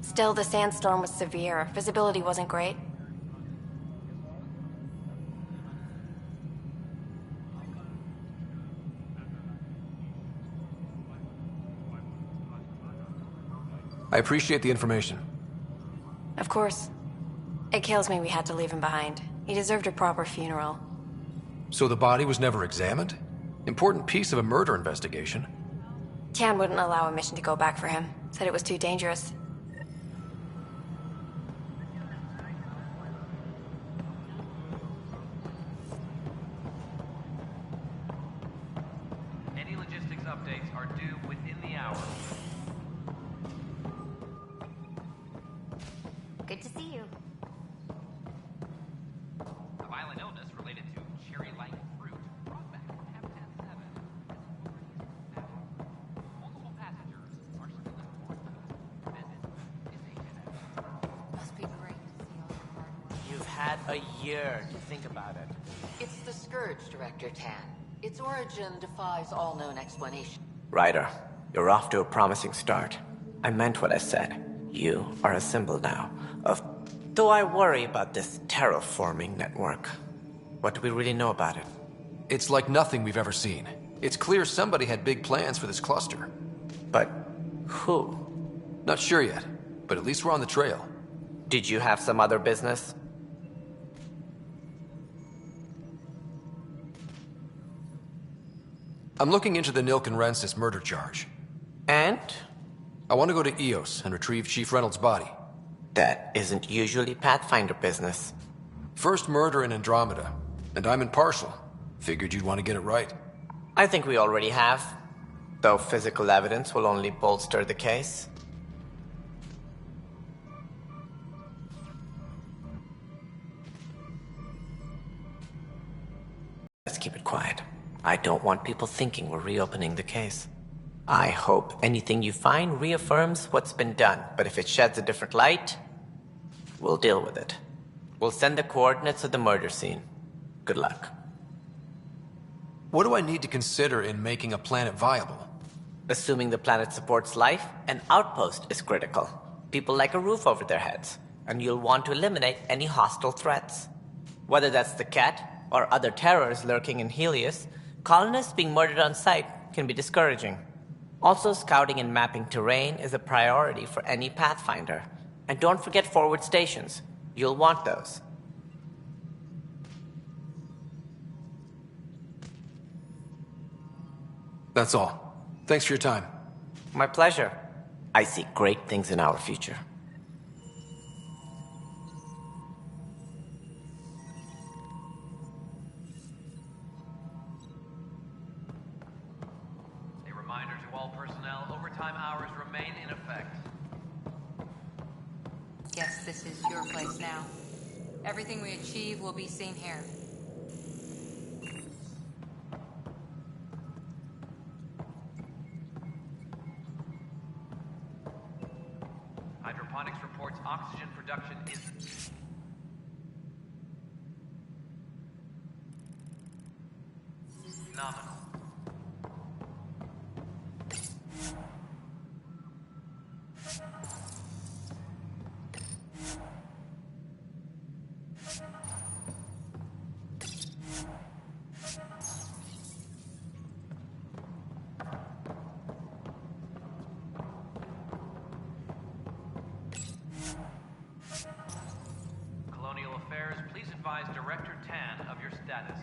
Still, the sandstorm was severe. Visibility wasn't great. I appreciate the information. Of course. It kills me we had to leave him behind. He deserved a proper funeral. So the body was never examined? Important piece of a murder investigation. Tian wouldn't allow a mission to go back for him. Said it was too dangerous. Any logistics updates are due within the hour. Good to see you. A violent illness related to cherry-like fruit brought back from Habitat 7. Multiple passengers are still informed. Visit is HNF. Must be great to see all your hard work. You've had a year to think about it. It's the Scourge, Director Tan. Its origin defies all known explanation. Ryder, you're off to a promising start. I meant what I said. You are a symbol now of... Though I worry about this terraforming network. What do we really know about it? It's like nothing we've ever seen. It's clear somebody had big plans for this cluster. But who? Not sure yet, but at least we're on the trail. Did you have some other business? I'm looking into the Nilkin Rensis murder charge. And? I want to go to Eos and retrieve Chief Reynolds' body. That isn't usually Pathfinder business. First murder in Andromeda, and I'm impartial. Figured you'd want to get it right. I think we already have. Though physical evidence will only bolster the case. Let's keep it quiet. I don't want people thinking we're reopening the case. I hope anything you find reaffirms what's been done, but if it sheds a different light, we'll deal with it. We'll send the coordinates of the murder scene. Good luck. What do I need to consider in making a planet viable? Assuming the planet supports life, an outpost is critical. People like a roof over their heads, and you'll want to eliminate any hostile threats. Whether that's the cat or other terrors lurking in Helios, colonists being murdered on sight can be discouraging. Also, scouting and mapping terrain is a priority for any Pathfinder. And don't forget forward stations. You'll want those. That's all. Thanks for your time. My pleasure. I see great things in our future. A reminder to all personnel, overtime hours remain in effect. Guess this is your place now. Everything we achieve will be seen here. Hydroponics reports oxygen production is nominal. Colonial Affairs, please advise Director Tan of your status.